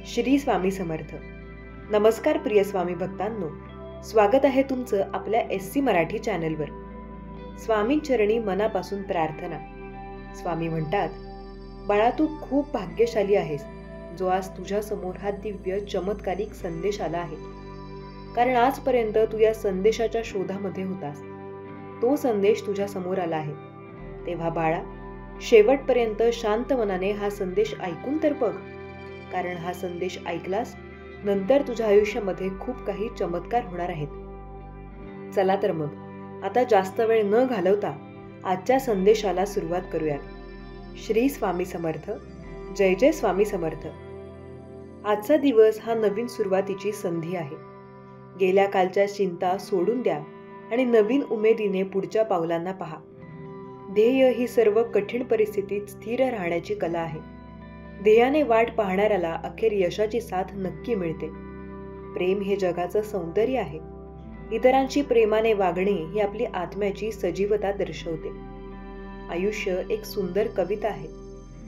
श्री स्वामी समर्थ. नमस्कार प्रिय स्वामी भक्तांनो, स्वागत आहे तुमचं आपल्या SC मराठी चॅनलवर. स्वामींचरणी मनापासून प्रार्थना. स्वामी म्हणतात, बाळा तू खूप भाग्यशाली आहेस जो आज तुझ्या समोर हा दिव्य चमत्कारिक संदेश आला आहे. कारण आजपर्यंत तू या संदेशाच्या शोधामध्ये होतास. तो संदेश तुझ्या समोर आला आहे. तेव्हा बाळा, शेवटपर्यंत शांत मनाने हा संदेश ऐकून तर बघ. कारण हा संदेश ऐकलास नंतर तुझ्या आयुष्यामध्ये खूप काही चमत्कार होणार आहेत. चला तर मग आता जास्त वेळ न घालवता आजच्या संदेशाला सुरुवात करूयात. श्री स्वामी समर्थ. जय जय स्वामी समर्थ. आजचा दिवस हा नवीन सुरुवातीची संधी आहे. गेल्या कालच्या चिंता सोडून द्या आणि नवीन उमेदीने पुढच्या पावलांना पहा. ध्येय ही सर्व कठीण परिस्थितीत स्थिर राहण्याची कला आहे. ध्येयाने वाट पाहणाऱ्याला अखेर यशाची साथ नक्की मिळते. प्रेम हे जगाचं सौंदर्य आहे. इतरांशी प्रेमाने वागणे ही आपली आत्म्याची सजीवता दर्शवते. आयुष्य एक सुंदर कविता आहे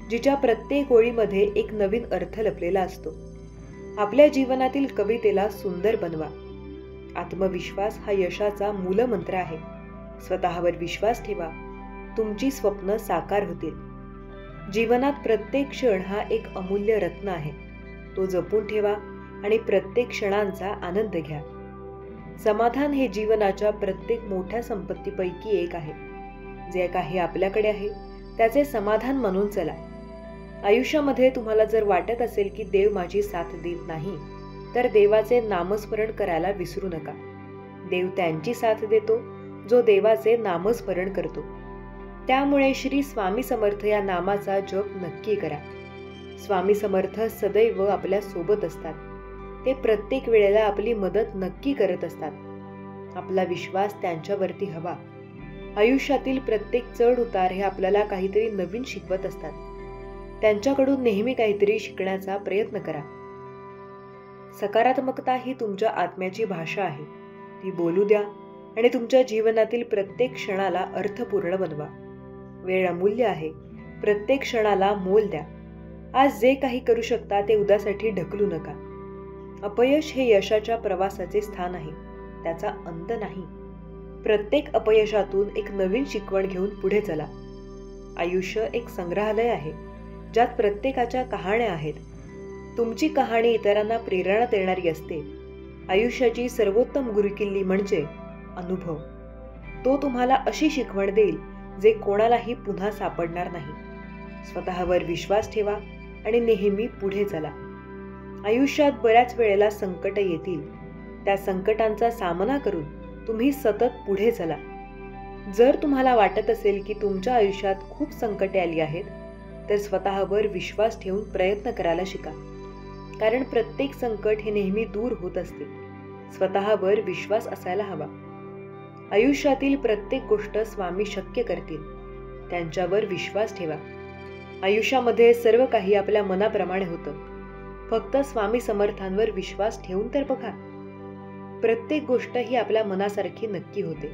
जिच्या प्रत्येक ओळीमध्ये एक नवीन अर्थ लपलेला असतो. आपल्या जीवनातील कवितेला सुंदर बनवा. आत्मविश्वास हा यशाचा मूलमंत्र आहे. स्वतःवर विश्वास ठेवा. तुमची स्वप्न साकार होतील. जीवनात प्रत्येक क्षण हा एक अमूल्य रत्न आहे. तो जपून ठेवा आणि प्रत्येक क्षणांचा आनंद घ्या. समाधान हे जीवनाच्या प्रत्येक मोठ्या संपत्तीपैकी एक आहे. जे काही आपल्याकडे आहे त्याचे समाधान मानून चला. आयुष्यामध्ये तुम्हाला जर वाटत असेल की देव माझी साथ देत नाही, तर देवाचे नामस्मरण करायला विसरू नका. देव त्यांची साथ देतो जो देवाचे नामस्मरण करतो. त्यामुळे श्री स्वामी समर्थ या नामाचा जप नक्की करा. स्वामी समर्थ सदैव आपल्या सोबत असतात. ते प्रत्येक वेळेला आपली मदत नक्की करत असतात. आपला विश्वास त्यांच्यावरती हवा. आयुष्यातील प्रत्येक चढ उतार हे आपल्याला काहीतरी नवीन शिकवत असतात. त्यांच्याकडून नेहमी काहीतरी शिकण्याचा प्रयत्न करा. सकारात्मकता ही तुमच्या आत्म्याची भाषा आहे. ती बोलू द्या आणि तुमच्या जीवनातील प्रत्येक क्षणाला अर्थपूर्ण बनवा. वेळ अमूल्य आहे. प्रत्येक क्षणाला मोल द्या. आज जे काही करू शकता ते उद्यासाठी ढकलू नका. अपयश हे यशाच्या प्रवासाचे स्थान आहे, त्याचा अंत नाही. प्रत्येक अपयशातून एक नवीन शिकवण घेऊन पुढे चला. आयुष्य एक संग्रहालय आहे ज्यात प्रत्येकाच्या कहाण्या आहेत. तुमची कहाणी इतरांना प्रेरणा देणारी असते. आयुष्याची सर्वोत्तम गुरुकिल्ली म्हणजे अनुभव. तो तुम्हाला अशी शिकवण देईल जे कोणालाही पुन्हा सापडणार नाही. स्वतःवर विश्वास ठेवा आणि नेहमी पुढे चला. आयुष्यात बऱ्याच वेळेला संकट येतील. त्या संकटांचा सामना करून तुम्ही सतत पुढे चला. जर तुम्हाला वाटत असेल की तुमच्या आयुष्यात खूप संकटे आली आहेत, तर स्वतःवर विश्वास ठेवून प्रयत्न करायला शिका. कारण प्रत्येक संकट हे नेहमी दूर होत असते. स्वतःवर विश्वास असायला हवा. आयुष्यातील प्रत्येक गोष्ट स्वामी शक्य करतील. त्यांच्यावर विश्वास ठेवा. आयुष्यामध्ये सर्व काही आपल्या मनाप्रमाणे होतं. फक्त स्वामी समर्थांवर विश्वास ठेवून तर बघा. प्रत्येक गोष्ट ही आपल्या मनासारखी नक्की होते.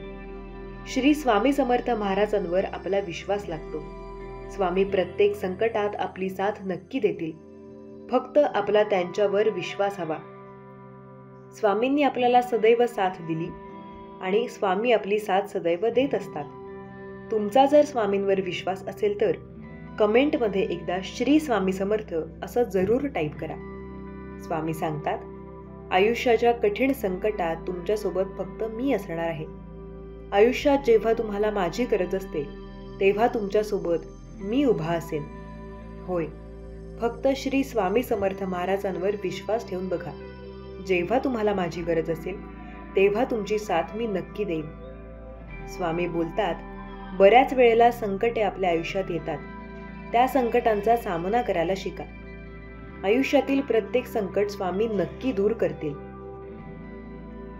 श्री स्वामी समर्थ महाराजांवर आपला विश्वास लागतो. स्वामी प्रत्येक संकटात आपली साथ नक्की देतील. फक्त आपला त्यांच्यावर विश्वास हवा. स्वामींनी आपल्याला सदैव साथ दिली आणि स्वामी आपली साथ सदैव देत असतात. तुमचा जर स्वामींवर विश्वास असेल तर कमेंटमध्ये एकदा श्री स्वामी समर्थ असं जरूर टाईप करा. स्वामी सांगतात, आयुष्याच्या कठीण संकटात तुमच्यासोबत फक्त मी असणार आहे. आयुष्यात जेव्हा तुम्हाला माझी गरज असते तेव्हा तुमच्यासोबत मी उभा असेन. होय, फक्त श्री स्वामी समर्थ महाराजांवर विश्वास ठेवून बघा. जेव्हा तुम्हाला माझी गरज असेल तेव्हा तुमची साथ मी नक्की देईन. स्वामी बोलतात, बऱ्याच वेळेला संकटे आपल्या आयुष्यात येतात. त्या संकटांचा सामना करायला शिका. आयुष्यातील प्रत्येक संकट स्वामी नक्की दूर करतील.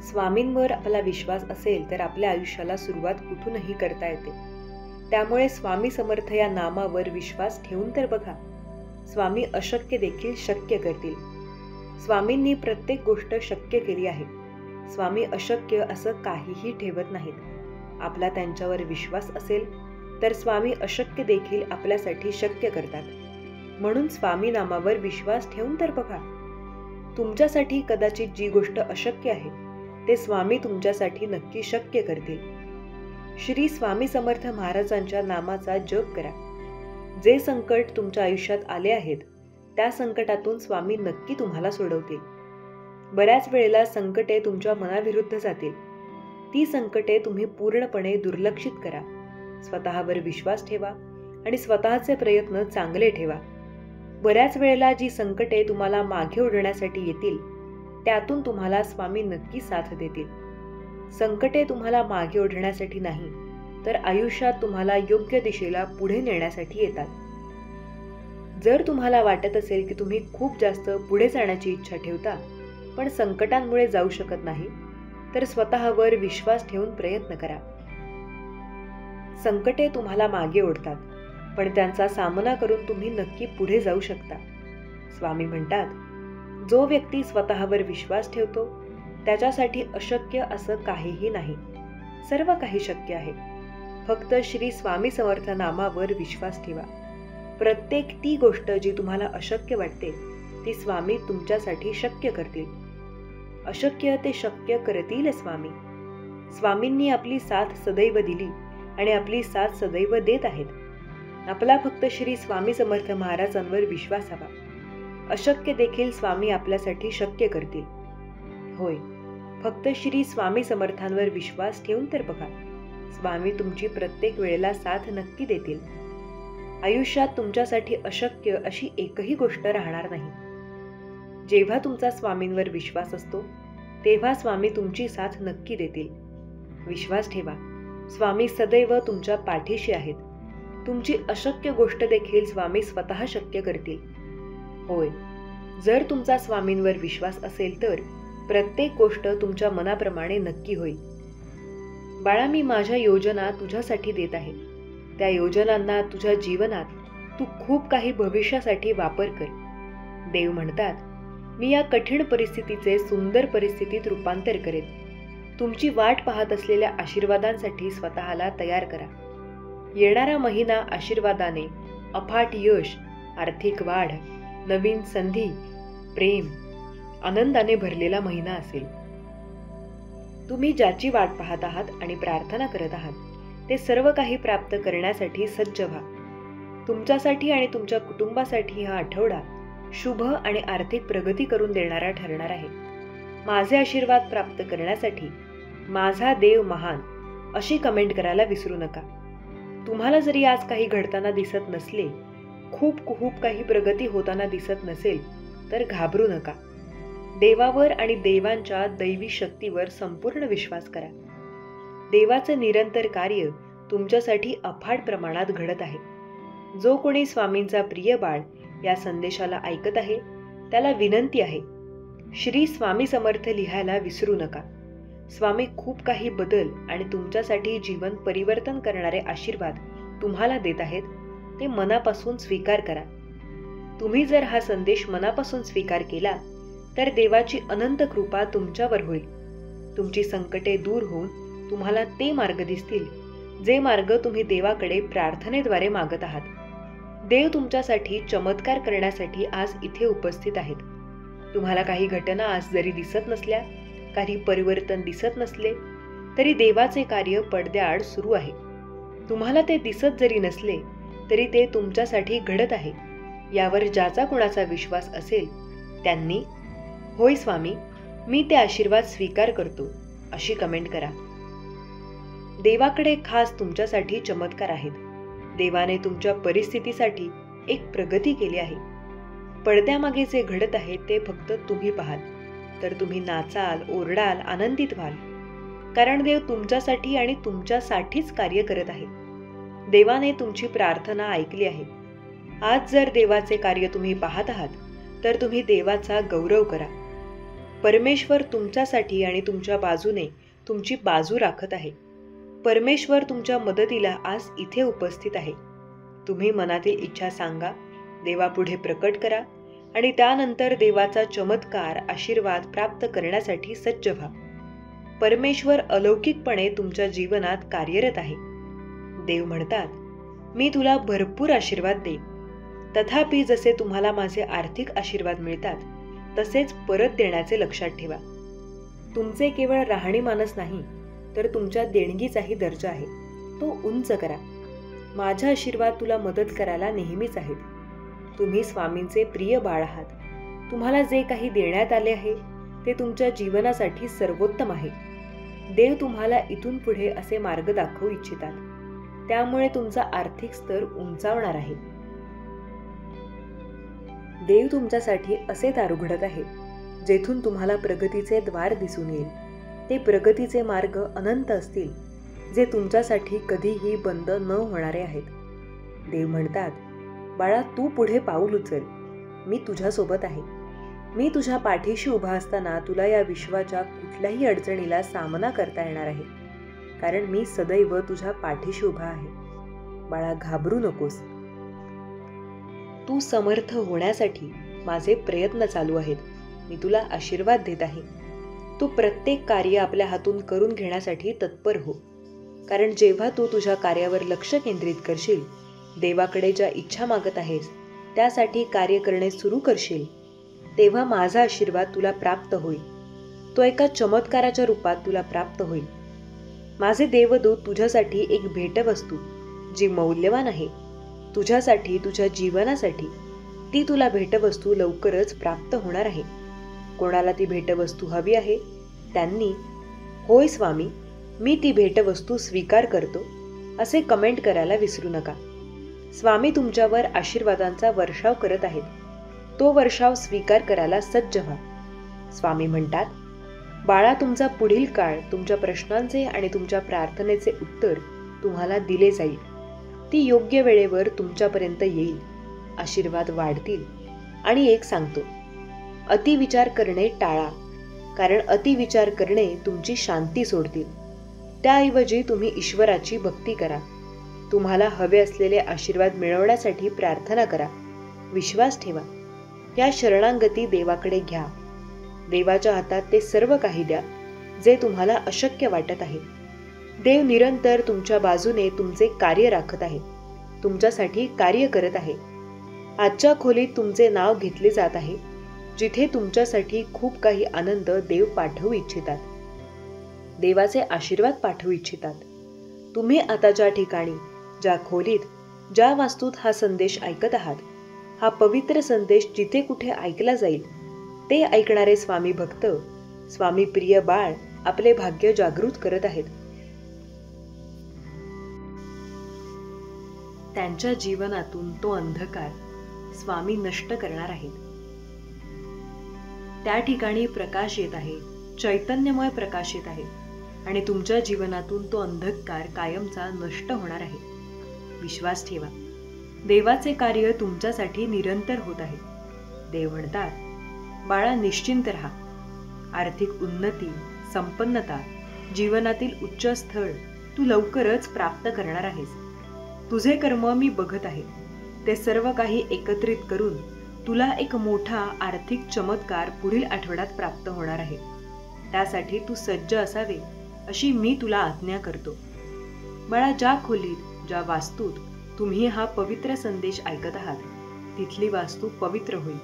स्वामींवर आपला विश्वास असेल तर आपल्या आयुष्याला सुरुवात कुठूनही करता येते. त्यामुळे स्वामी समर्थ या नामावर विश्वास ठेवून तर बघा. स्वामी अशक्य देखील शक्य करतील. स्वामींनी प्रत्येक गोष्ट शक्य केली आहे. स्वामी अशक्य असं काहीही ठेवत नाहीत. आपला त्यांच्यावर विश्वास असेल तर स्वामी अशक्य देखील आपल्यासाठी शक्य करतात. म्हणून स्वामी नामावर विश्वास ठेवून तर बघा. तुमच्यासाठी कदाचित जी गोष्ट अशक्य आहे ते स्वामी तुमच्यासाठी नक्की शक्य करतील. श्री स्वामी समर्थ महाराजांच्या नामाचा जप करा. जे संकट तुमच्या आयुष्यात आले आहेत त्या संकटातून स्वामी नक्की तुम्हाला सोडवतील. बऱ्याच वेळेला संकटे तुमच्या मनाविरुद्ध जातील. ती संकटे तुम्ही पूर्णपणे दुर्लक्षित करा. स्वतःवर विश्वास ठेवा आणि स्वतःचे प्रयत्न चांगले ठेवा. बऱ्याच वेळेला जी संकटे तुम्हाला मागे ओढण्यासाठी येतील त्यातून तुम्हाला स्वामी नक्की साथ देतील. संकटे तुम्हाला मागे ओढण्यासाठी नाही तर आयुष्यात तुम्हाला योग्य दिशेला पुढे नेण्यासाठी येतात. जर तुम्हाला वाटत असेल की तुम्ही खूप जास्त पुढे जाण्याची इच्छा ठेवता पण संकटांमुळे जाऊ शकत नाही तर स्वतःवर विश्वास ठेवून प्रयत्न करा. संकटे तुम्हाला मागे ओढतात पण त्यांचा सामना करून तुम्ही नक्की पुढे जाऊ शकता. स्वामी म्हणतात, जो व्यक्ती स्वतःवर विश्वास ठेवतो त्याच्यासाठी अशक्य असं काहीही नाही. सर्व काही शक्य आहे. फक्त श्री स्वामी समर्थ नामावर विश्वास ठेवा. प्रत्येक ती गोष्ट जी तुम्हाला अशक्य वाटते ती स्वामी तुमच्यासाठी शक्य करतील. अशक्य ते शक्य करतील स्वामी. स्वामींनी आपली साथ सदैव दिली आणि आपली साथ सदैव देत आहेत. आपला फक्त श्री स्वामी समर्थ महाराजांवर विश्वास हवा. अशक्य देखील स्वामी आपल्यासाठी शक्य करतील. होय, फक्त श्री स्वामी समर्थांवर विश्वास ठेवून तर बघा. स्वामी तुमची प्रत्येक वेळेला साथ नक्की देतील. आयुष्यात तुमच्यासाठी अशक्य अशी एकही गोष्ट राहणार नाही. जेव्हा तुमचा स्वामींवर विश्वास असतो तेव्हा स्वामी तुमची साथ नक्की देतील. विश्वास ठेवा, स्वामी सदैव तुमच्या पाठीशी आहेत. तुमची अशक्य गोष्ट देखील स्वामी स्वतः शक्य करतील. होय, जर तुमचा स्वामींवर विश्वास असेल तर प्रत्येक गोष्ट तुमच्या मनाप्रमाणे नक्की होईल. बाळा, मी माझ्या योजना तुझ्यासाठी देत आहे. त्या योजनांना तुझ्या जीवनात तू खूप काही भविष्यासाठी वापर कर. देव म्हणतात, मी या कठीण परिस्थितीचे सुंदर परिस्थितीत रूपांतर करेन. तुमची वाट पाहत असलेल्या आशीर्वादांसाठी स्वतःला तयार करा. येणारा महिना आशीर्वादाने, अफाट यश, आर्थिक वाढ, नवीन संधी, प्रेम, आनंदाने भरलेला महिना असेल. तुम्ही ज्याची वाट पाहत आहात आणि प्रार्थना करत आहात ते सर्व काही प्राप्त करण्यासाठी सज्ज व्हा. तुमच्यासाठी आणि तुमच्या कुटुंबासाठी हा आठवडा शुभ आणि आर्थिक प्रगती करून देणारा ठरणार आहे. माझे आशीर्वाद प्राप्त करण्यासाठी माझा देव महान अशी कमेंट करायला विसरू नका. तुम्हाला जरी आज काही घडताना दिसत नसले, खूप काही प्रगती होताना दिसत नसेल तर घाबरू नका. देवावर आणि देवांच्या दैवी शक्तीवर संपूर्ण विश्वास करा. देवाचं निरंतर कार्य तुमच्यासाठी अफाट प्रमाणात घडत आहे. जो कोणी स्वामींचा प्रिय बाळ या संदेशाला ऐकत आहे त्याला विनंती आहे, श्री स्वामी समर्थ लिहायला विसरू नका. स्वामी खूप काही बदल आणि तुमच्यासाठी जीवन परिवर्तन करणारे आशीर्वाद तुम्हाला देत आहेत. ते मनापासून स्वीकार करा. तुम्ही जर हा संदेश मनापासून स्वीकार केला तर देवाची अनंत कृपा तुमच्यावर होईल. तुमची संकटे दूर होऊन तुम्हाला ते मार्ग दिसतील जे मार्ग तुम्ही देवाकडे प्रार्थनेद्वारे मागत आहात. देव तुमच्यासाठी चमत्कार करण्यासाठी आज इथे उपस्थित आहेत. तुम्हाला काही घटना आज जरी दिसत नसल्या, काही परिवर्तन दिसत नसले तरी देवाचे कार्य पडद्याआड सुरू आहे. तुम्हाला ते दिसत जरी नसले तरी ते तुमच्यासाठी घडत आहे. यावर ज्याचा कोणाचा विश्वास असेल त्यांनी होय स्वामी, मी ते आशीर्वाद स्वीकार करतो अशी कमेंट करा. देवाकडे खास तुमच्यासाठी चमत्कार आहेत. देवाने तुमच्या परिस्थितीसाठी एक प्रगती केली आहे. पडद्यामागे जे घडत आहे ते फक्त तुम्ही पाहाल तर तुम्ही नाचाल, ओरडाल, आनंदित व्हाल. कारण देव तुमच्यासाठी आणि तुमच्यासाठीच कार्य करत आहे. देवाने तुमची प्रार्थना ऐकली आहे. आज जर देवाचे कार्य तुम्ही पाहत आहात तर तुम्ही देवाचा गौरव करा. परमेश्वर तुमच्यासाठी आणि तुमच्या बाजूने तुमची बाजू राखत आहे. परमेश्वर तुमच्या मदतीला आज इथे उपस्थित आहे. तुम्ही मनातील इच्छा सांगा, देवापुढे प्रकट करा आणि त्यानंतर देवाचा चमत्कार आशीर्वाद प्राप्त करण्यासाठी सज्ज व्हा. परमेश्वर अलौकिकपणे तुमच्या जीवनात कार्यरत आहे. देव म्हणतात, मी तुला भरपूर आशीर्वाद देईन. तथापि जसे तुम्हाला माझे आर्थिक आशीर्वाद मिळतात तसेच परत देण्याचे लक्षात ठेवा. तुमचे केवळ राहणीमानच नाही तर तुमच्या देणगीचाही दर्जा आहे, तो उंच करा. माझा आशीर्वाद तुला मदत करायला नेहमीच आहेत. तुम्ही स्वामींचे प्रिय बाळ आहात. तुम्हाला जे काही देण्यात आले आहे ते तुमच्या जीवनासाठी सर्वोत्तम आहे. देव तुम्हाला इथून पुढे असे मार्ग दाखवू इच्छितात. त्यामुळे तुमचा आर्थिक स्तर उंचावणार आहे. देव तुमच्यासाठी असे दार उघडत आहे जेथून तुम्हाला प्रगतीचे द्वार दिसून येईल. ते प्रगतीचे मार्ग अनंत असतील जे तुमच्यासाठी कधीही बंद न होणारे आहेत. देव म्हणतात, बाळा, तू पुढे पाऊल उचल. मी तुझ्यासोबत आहे. मी तुझ्या पाठीशी उभा असताना तुला या विश्वाच्या कुठल्याही अडचणीला सामना करता येणार आहे, कारण मी सदैव तुझ्या पाठीशी उभा आहे. बाळा, घाबरू नकोस. तू समर्थ होण्यासाठी माझे प्रयत्न चालू आहेत. मी तुला आशीर्वाद देत आहे. तू प्रत्येक कार्य आपल्या हातून करून घेण्यासाठी तत्पर हो, कारण जेव्हा तू तुझ्या कार्यावर लक्ष केंद्रित करशील, देवाकडे ज्या इच्छा मागत आहेस त्यासाठी कार्य करणे सुरू करशील, तेव्हा माझा आशीर्वाद तुला प्राप्त होईल. तो एका चमत्काराच्या रूपात तुला प्राप्त होईल. माझे देवदूत तुझ्यासाठी एक भेटवस्तू जी मौल्यवान आहे, तुझ्यासाठी, तुझ्या जीवनासाठी, ती तुला भेटवस्तू लवकरच प्राप्त होणार आहे. कोणाला ती भेटवस्तू हवी आहे त्यांनी होय स्वामी, मी ती भेटवस्तू स्वीकार करतो असे कमेंट करायला विसरू नका. स्वामी तुमच्यावर आशीर्वादांचा वर्षाव करत आहेत. तो वर्षाव स्वीकार करायला सज्ज व्हा. स्वामी म्हणतात, बाळा, तुमचा पुढील काळ तुमच्या प्रश्नांचे आणि तुमच्या प्रार्थनेचे उत्तर तुम्हाला दिले जाईल. ती योग्य वेळेवर तुमच्यापर्यंत येईल. आशीर्वाद वाढतील. आणि एक सांगतो, अतिविचार करणे टाळा, कारण अतिविचार करणे तुमची शांती सोडतील. त्याऐवजी तुम्ही ईश्वराची भक्ती करा. तुम्हाला हवे असलेले आशीर्वाद मिळवण्यासाठी प्रार्थना करा. विश्वास ठेवा. या शरणांगती देवाकडे घ्या. देवाच्या हातात ते सर्व काही द्या जे तुम्हाला अशक्य वाटत आहे. देव निरंतर तुमच्या बाजूने तुमचे कार्य राखत आहे, तुमच्यासाठी कार्य करत आहे. आजच्या खोलीत तुमचे नाव घेतले जात आहे, जिथे तुमच्यासाठी खूप काही आनंद देव पाठवू इच्छितात. देवाचे आशीर्वाद पाठवू इच्छितात. तुम्ही आता ज्या ठिकाणी, ज्या खोलीत, ज्या वास्तूत हा संदेश ऐकत आहात, हा पवित्र संदेश जिथे कुठे ऐकला जाईल, ते ऐकणारे स्वामी भक्त, स्वामी प्रिय बाळ आपले भाग्य जागृत करत आहेत. त्यांच्या जीवनातून तो अंधकार स्वामी नष्ट करणार आहेत. त्या ठिकाणी प्रकाश येत आहे, चैतन्यमय प्रकाश येत आहे आणि तुमच्या जीवनातून तो अंधकार कायमचा नष्ट होणार आहे. विश्वास ठेवा. देवाचे कार्य तुमच्यासाठी निरंतर होत आहे. देव म्हणतात, बाळा, निश्चिंत राहा. आर्थिक उन्नती, संपन्नता, जीवनातील उच्च स्थळ तू लवकरच प्राप्त करणार आहेस. तुझे कर्म मी बघत आहे. ते सर्व काही एकत्रित करून तुला एक मोठा आर्थिक चमत्कार पुढील आठवड्यात प्राप्त होणार आहे. त्यासाठी तू सज्ज असावे अशी मी तुला आज्ञा करतो. बाळा, ज्या खोलीत, ज्या वास्तूत तुम्ही हा पवित्र संदेश ऐकत आहात, तिथली वास्तू पवित्र होईल.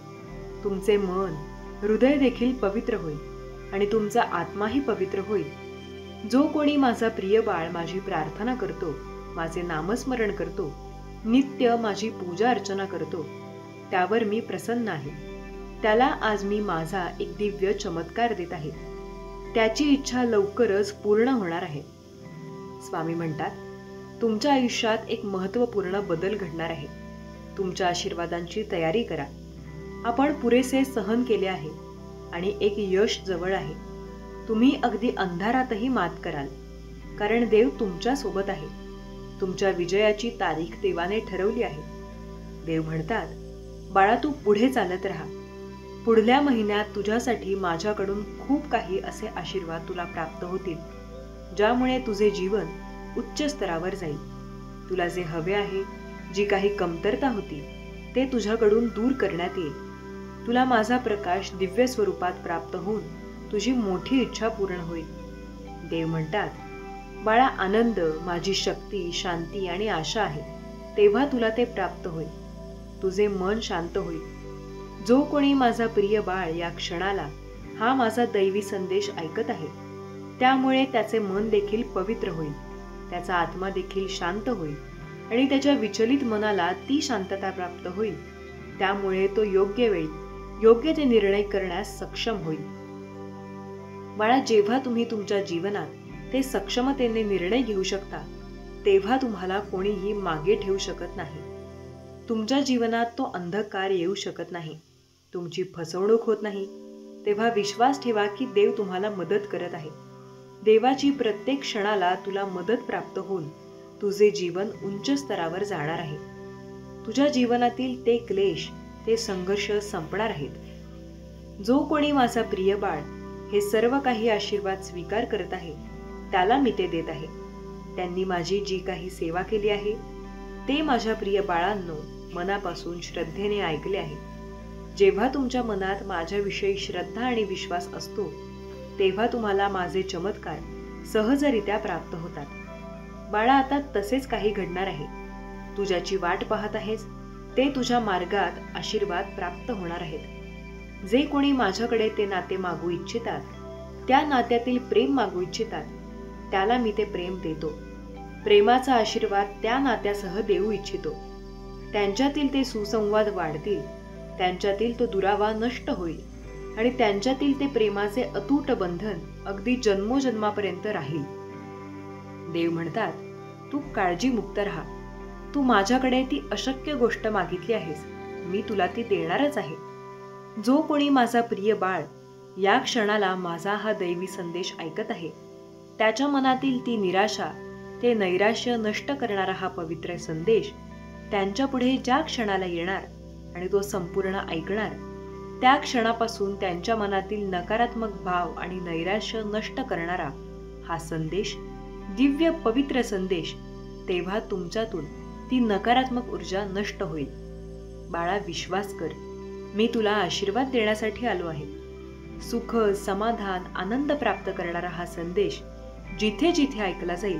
तुमचे मन, हृदय देखील पवित्र होईल आणि तुमचा आत्माही पवित्र होईल. जो कोणी माझा प्रिय बाळ माझी प्रार्थना करतो, माझे नामस्मरण करतो, नित्य माझी पूजा अर्चना करतो, त्यावर मी प्रसन्न आहे. त्याला आज मी माझा एक दिव्य चमत्कार देत आहे. त्याची इच्छा लवकरच पूर्ण होणार आहे. स्वामी म्हणतात, तुमच्या आयुष्यात एक महत्त्वपूर्ण बदल घडणार आहे. तुमच्या आशीर्वादांची तयारी करा. आपण पुरेसे सहन केले आहे आणि एक यश जवळ आहे. तुम्ही अगदी अंधारातही मात कराल, कारण देव तुमच्या सोबत आहे. तुमच्या विजयाची तारीख देवाने ठरवली आहे. देव म्हणतात, बाळा, तू पुढे चालत राहा. पुढल्या महिन्यात तुझ्यासाठी माझ्याकडून खूप काही असे आशीर्वाद तुला प्राप्त होतील, ज्यामुळे तुझे जीवन उच्च स्तरावर जाईल. तुला जे हवे आहे, जी काही कमतरता होती, ते तुझ्याकडून दूर करण्यात येईल. तुला माझा प्रकाश दिव्य स्वरूपात प्राप्त होऊन तुझी मोठी इच्छा पूर्ण होईल. देव म्हणतात, बाळा, आनंद, माझी शक्ती, शांती आणि आशा आहे. तेव्हा तुला ते प्राप्त होईल. तुझे मन शांत होईल. जो कोणी माझा प्रिय बाळ या क्षणाला हा माझा दैवी संदेश ऐकत आहे, त्यामुळे त्याचे मन देखील पवित्र होईल, त्याचा आत्मा देखील शांत होईल आणि त्याच्या विचलित मनाला ती शांतता प्राप्त होईल. त्यामुळे तो योग्य वेळी योग्य ते निर्णय करण्यास सक्षम होईल. बाळा, जेव्हा तुम्ही तुमच्या जीवनात ते सक्षमतेने निर्णय घेऊ शकता, तेव्हा तुम्हाला कोणीही मागे ठेवू शकत नाही. तुमच्या जीवनात तो अंधकार येऊ शकत नाही, तुमची फसवणूक होत नाही. तेव्हा विश्वास ठेवा की देव तुम्हाला मदत करत आहे. देवाची प्रत्येक क्षणाला तुला मदत प्राप्त होऊन तुझे जीवन उंच स्तरावर जाणार आहे. तुझ्या जीवनातील ते क्लेश, ते संघर्ष संपणार आहेत. जो कोणी माझा प्रिय बाळ हे सर्व काही आशीर्वाद स्वीकार करत आहे, त्याला मी ते देत आहे. त्यांनी माझी जी काही सेवा केली आहे ते माझ्या प्रिय बाळांनो मनापासून श्रद्धेने ऐकले आहे. जेव्हा तुमच्या मनात माझ्याविषयी श्रद्धा आणि विश्वास असतो, तेव्हा तुम्हाला माझे चमत्कार सहजरित्या प्राप्त होतात. बाळा, आता तसेच काही घडणार आहे. तू ज्याची वाट पाहत आहेस ते तुझ्या मार्गात आशीर्वाद प्राप्त होणार आहेत. जे कोणी माझ्याकडे ते नाते मागू इच्छितात, त्या नात्यातील प्रेम मागू इच्छितात, त्याला मी ते प्रेम देतो. प्रेमाचा आशीर्वाद त्या नात्यासह देऊ इच्छितो. त्यांच्यातील ते सुसंवाद वाढतील, त्यांच्यातील तो दुरावा नष्ट होईल आणि त्यांच्यातील ते प्रेमाचे अतूट बंधन अगदी जन्मोजन्मापर्यंत राहील. देव म्हणतात, तू काळजीमुक्त राहा. तू माझ्याकडे ती अशक्य गोष्ट मागितली आहेस, मी तुला ती देणारच आहे. जो कोणी माझा प्रिय बाळ या क्षणाला माझा हा दैवी संदेश ऐकत आहे, त्याच्या मनातील ती निराशा, ते नैराश्य नष्ट करणारा हा पवित्र संदेश त्यांच्या पुढे ज्या क्षणाला येणार आणि तो संपूर्ण ऐकणार, त्या क्षणापासून त्यांच्या मनातील नकारात्मक भाव आणि नैराश्य नष्ट करणारा हा संदेश, दिव्य पवित्र संदेश, तेव्हा तुमच्यातून ती नकारात्मक ऊर्जा नष्ट होईल. बाळा, विश्वास कर, मी तुला आशीर्वाद देण्यासाठी आलो आहे. सुख, समाधान, आनंद प्राप्त करणारा हा संदेश जिथे जिथे ऐकला जाईल,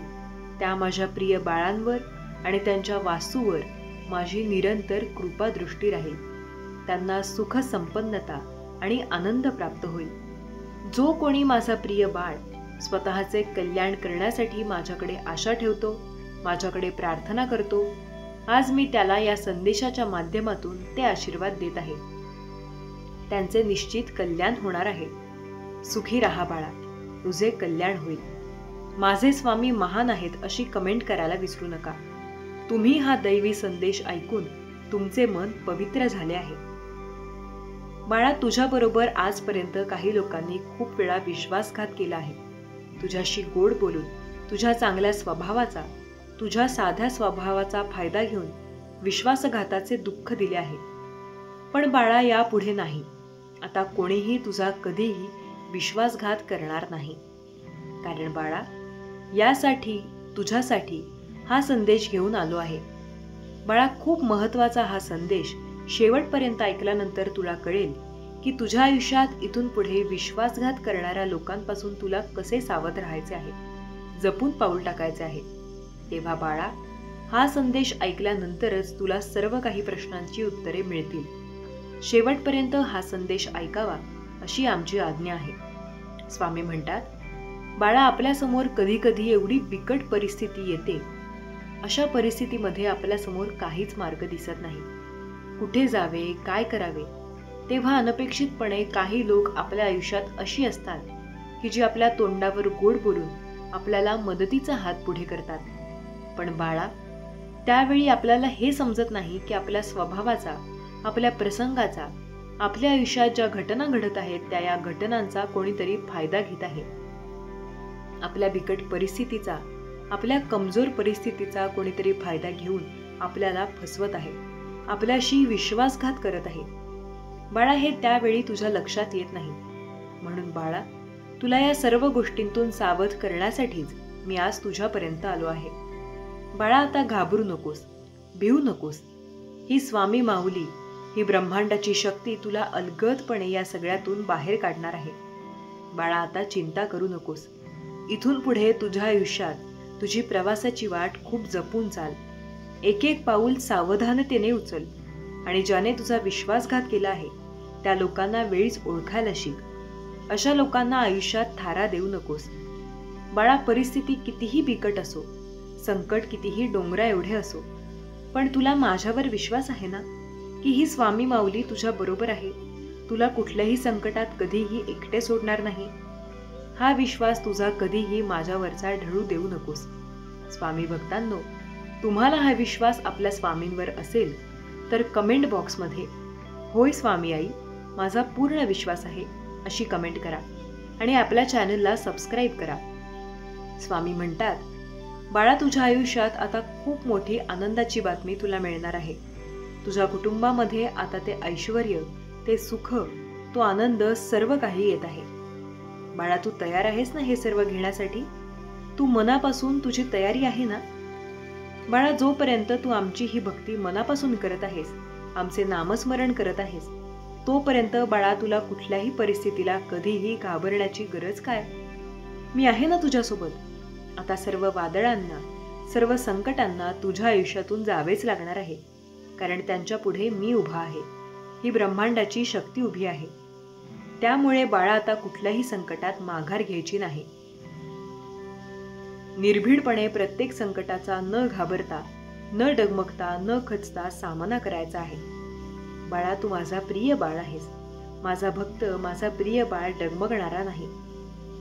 त्या माझ्या प्रिय बाळांवर आणि त्यांच्या वासूवर माझी निरंतर कृपा दृष्टी राहील. त्यांना सुख, संपन्नता आणि आनंद प्राप्त होईल. जो कोणी माझा प्रिय बाळ स्वतःचे कल्याण करण्यासाठी माझ्याकडे आशा ठेवतो, माझ्याकडे प्रार्थना करतो, आज मी त्याला या संदेशाच्या माध्यमातून ते आशीर्वाद देत आहे. त्यांचे निश्चित कल्याण होणार आहे. सुखी राहा बाळा, तुझे कल्याण होईल. माझे स्वामी महान आहेत अशी कमेंट करायला विसरू नका. तुम्ही हा दैवी संदेश ऐकून तुमचे मन पवित्र झाले आहे. बाळा, तुझ्याबरोबर आजपर्यंत काही लोकांनी खूप वेळा विश्वासघात केला आहे. तुझ्याशी गोड बोलून, तुझ्या चांगल्या स्वभावाचा, तुझ्या साध्या स्वभावाचा फायदा घेऊन विश्वासघाताचे दुःख दिले आहे. पण बाळा, यापुढे नाही. आता कोणीही तुझा कधीही विश्वासघात करणार नाही. कारण बाळा, यासाठी तुझ्यासाठी हा संदेश घेऊन आलो आहे. बाळा, खूप महत्त्वाचा हा संदेश शेवटपर्यंत ऐकल्यानंतर तुला कळेल की तुझ्या आयुष्यात इथून पुढे विश्वासघात करणाऱ्या लोकांपासून तुला कसे सावध राहायचे आहे, जपून पाऊल टाकायचे आहे. तेव्हा बाळा, हा संदेश ऐकल्यानंतरच तुला सर्व काही प्रश्नांची उत्तरे मिळतील. शेवटपर्यंत हा संदेश ऐकावा अशी आमची आज्ञा आहे. स्वामी म्हणतात, बाळा, आपल्यासमोर कधीकधी एवढी बिकट परिस्थिती येते, अशा परिस्थितीमध्ये आपल्यासमोर काहीच मार्ग दिसत नाही. कुठे जावे, काय करावे. तेव्हा अनपेक्षितपणे काही लोक आपल्या आयुष्यात अशी असतात की जी आपल्या तोंडावर गोड बोलून आपल्याला मदतीचा हात पुढे करतात. पण बाळा, त्यावेळी आपल्याला हे समजत नाही की आपल्या स्वभावाचा, आपल्या प्रसंगाचा, आपल्या आयुष्यात ज्या घटना घडत आहेत त्या या घटनांचा कोणीतरी फायदा घेत आहे. आपल्या बिकट परिस्थितीचा, आपल्या कमजोर परिस्थितीचा कोणीतरी फायदा घेऊन आपल्याला फसवत आहे, आपल्याशी विश्वासघात करत आहे. बाळा, हे त्यावेळी तुझ्या लक्षात येत नाही. म्हणून बाळा, तुला या सर्व गोष्टींतून सावध करण्यासाठीच मी आज तुझ्यापर्यंत आलो आहे. बाळा, आता घाबरू नकोस, भिवू नकोस. ही स्वामी माऊली, ही ब्रह्मांडाची शक्ती तुला अलगदपणे या सगळ्यातून बाहेर काढणार आहे. बाळा, आता चिंता करू नकोस. इथून पुढे तुझ्या आयुष्यात तुझी प्रवासाची वाट खूप जपून चाल. एक एक पाऊल सावधानतेने उचल आणि ज्याने तुझा विश्वासघात केला आहे त्या लोकांना वेळीच ओळखायला शिक. अशा लोकांना आयुष्यात थारा देऊ नकोस. बाळा, परिस्थिती कितीही बिकट असो, संकट कितीही डोंगरा एवढे असो, पण तुला माझ्यावर विश्वास आहे ना, की ही स्वामी माऊली तुझ्या बरोबर आहे. तुला कुठल्याही संकटात कधीही एकटे सोडणार नाही. हा विश्वास तुझा कधीही माझ्यावरचा ढळू देऊ नकोस. स्वामी भक्तांनो, तुम्हाला हा विश्वास आपल्या स्वामींवर असेल तर कमेंट बॉक्समध्ये होय स्वामी आई, माझा पूर्ण विश्वास आहे अशी कमेंट करा आणि आपल्या चॅनलला सबस्क्राईब करा. स्वामी म्हणतात, बाळा, तुझ्या आयुष्यात आता खूप मोठी आनंदाची बातमी तुला मिळणार आहे. तुझ्या कुटुंबामध्ये आता ते ऐश्वर्य, ते सुख, तो आनंद सर्व काही येत आहे. बाळा, तू तयार आहेस ना हे सर्व घेण्यासाठी? तू मनापासून तुझी तयारी आहे ना? बाळा, जोपर्यंत तू आमची ही भक्ती मनापासून करत आहेस, आमचे नामस्मरण करत आहेस, तोपर्यंत बाळा तुला कुठल्याही परिस्थितीला कधीही घाबरण्याची गरज काय? मी आहे ना तुझ्यासोबत. आता सर्व वादळांना, सर्व संकटांना तुझ्या आयुष्यातून जावेच लागणार आहे, कारण त्यांच्या पुढे मी उभा आहे. ही ब्रह्मांडाची शक्ती उभी आहे. त्यामुळे बाळा, आता कुठल्याही संकटात माघार घ्यायची नाही. निर्भीडपणे प्रत्येक संकटाचा न घाबरता, न डगमगता, न खचता सामना करायचा आहे. बाळा, तू माझा प्रिय बाळ आहेस. माझा भक्त, माझा प्रिय बाळ डगमगणारा नाही.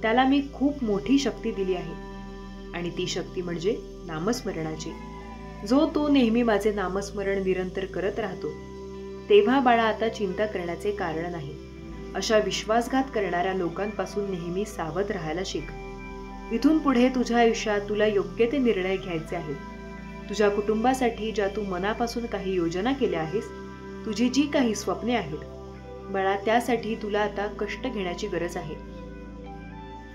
त्याला मी खूप मोठी शक्ती दिली आहे आणि ती शक्ती म्हणजे नामस्मरणाची. जो तो नेहमी माझे नामस्मरण निरंतर करत राहतो, तेव्हा बाळा आता चिंता करण्याचे कारण नाही. अशा विश्वासघात करणाऱ्या लोकांपासून नेहमी सावध राहायला शिक. इथून पुढे तुझ्या आयुष्यात तुला योग्य ते निर्णय घ्यायचे आहेत. तुझ्या कुटुंबासाठी ज्या तू मनापासून काही योजना केल्या आहेस, तुझी जी काही स्वप्ने आहेत बाळा, त्यासाठी तुला आता कष्ट घेण्याची गरज आहे.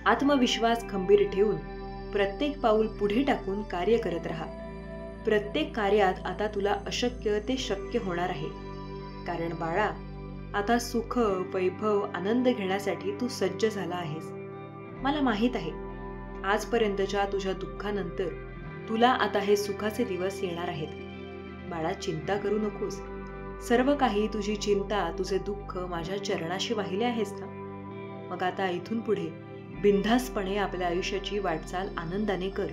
आत्मविश्वास खंबीर ठेवून प्रत्येक पाऊल पुढे टाकून कार्य करत राहा. प्रत्येक कार्यात आता तुला अशक्य ते शक्य होणार आहे. कारण बाळा, आता सुख, वैभव, आनंद घेण्यासाठी तू सज्ज झाला आहेस. मला माहीत आहे, आजपर्यंतच्या तुझ्या दुःखानंतर तुला आता हे सुखाचे दिवस येणार आहेत. बाळा, चिंता करू नकोस. सर्व काही, तुझी चिंता, तुझे दुःख माझ्या चरणाशी वाहिले आहेस ना? मग आता इथून पुढे बिनधास्तपणे आपल्या आयुष्याची वाटचाल आनंदाने कर.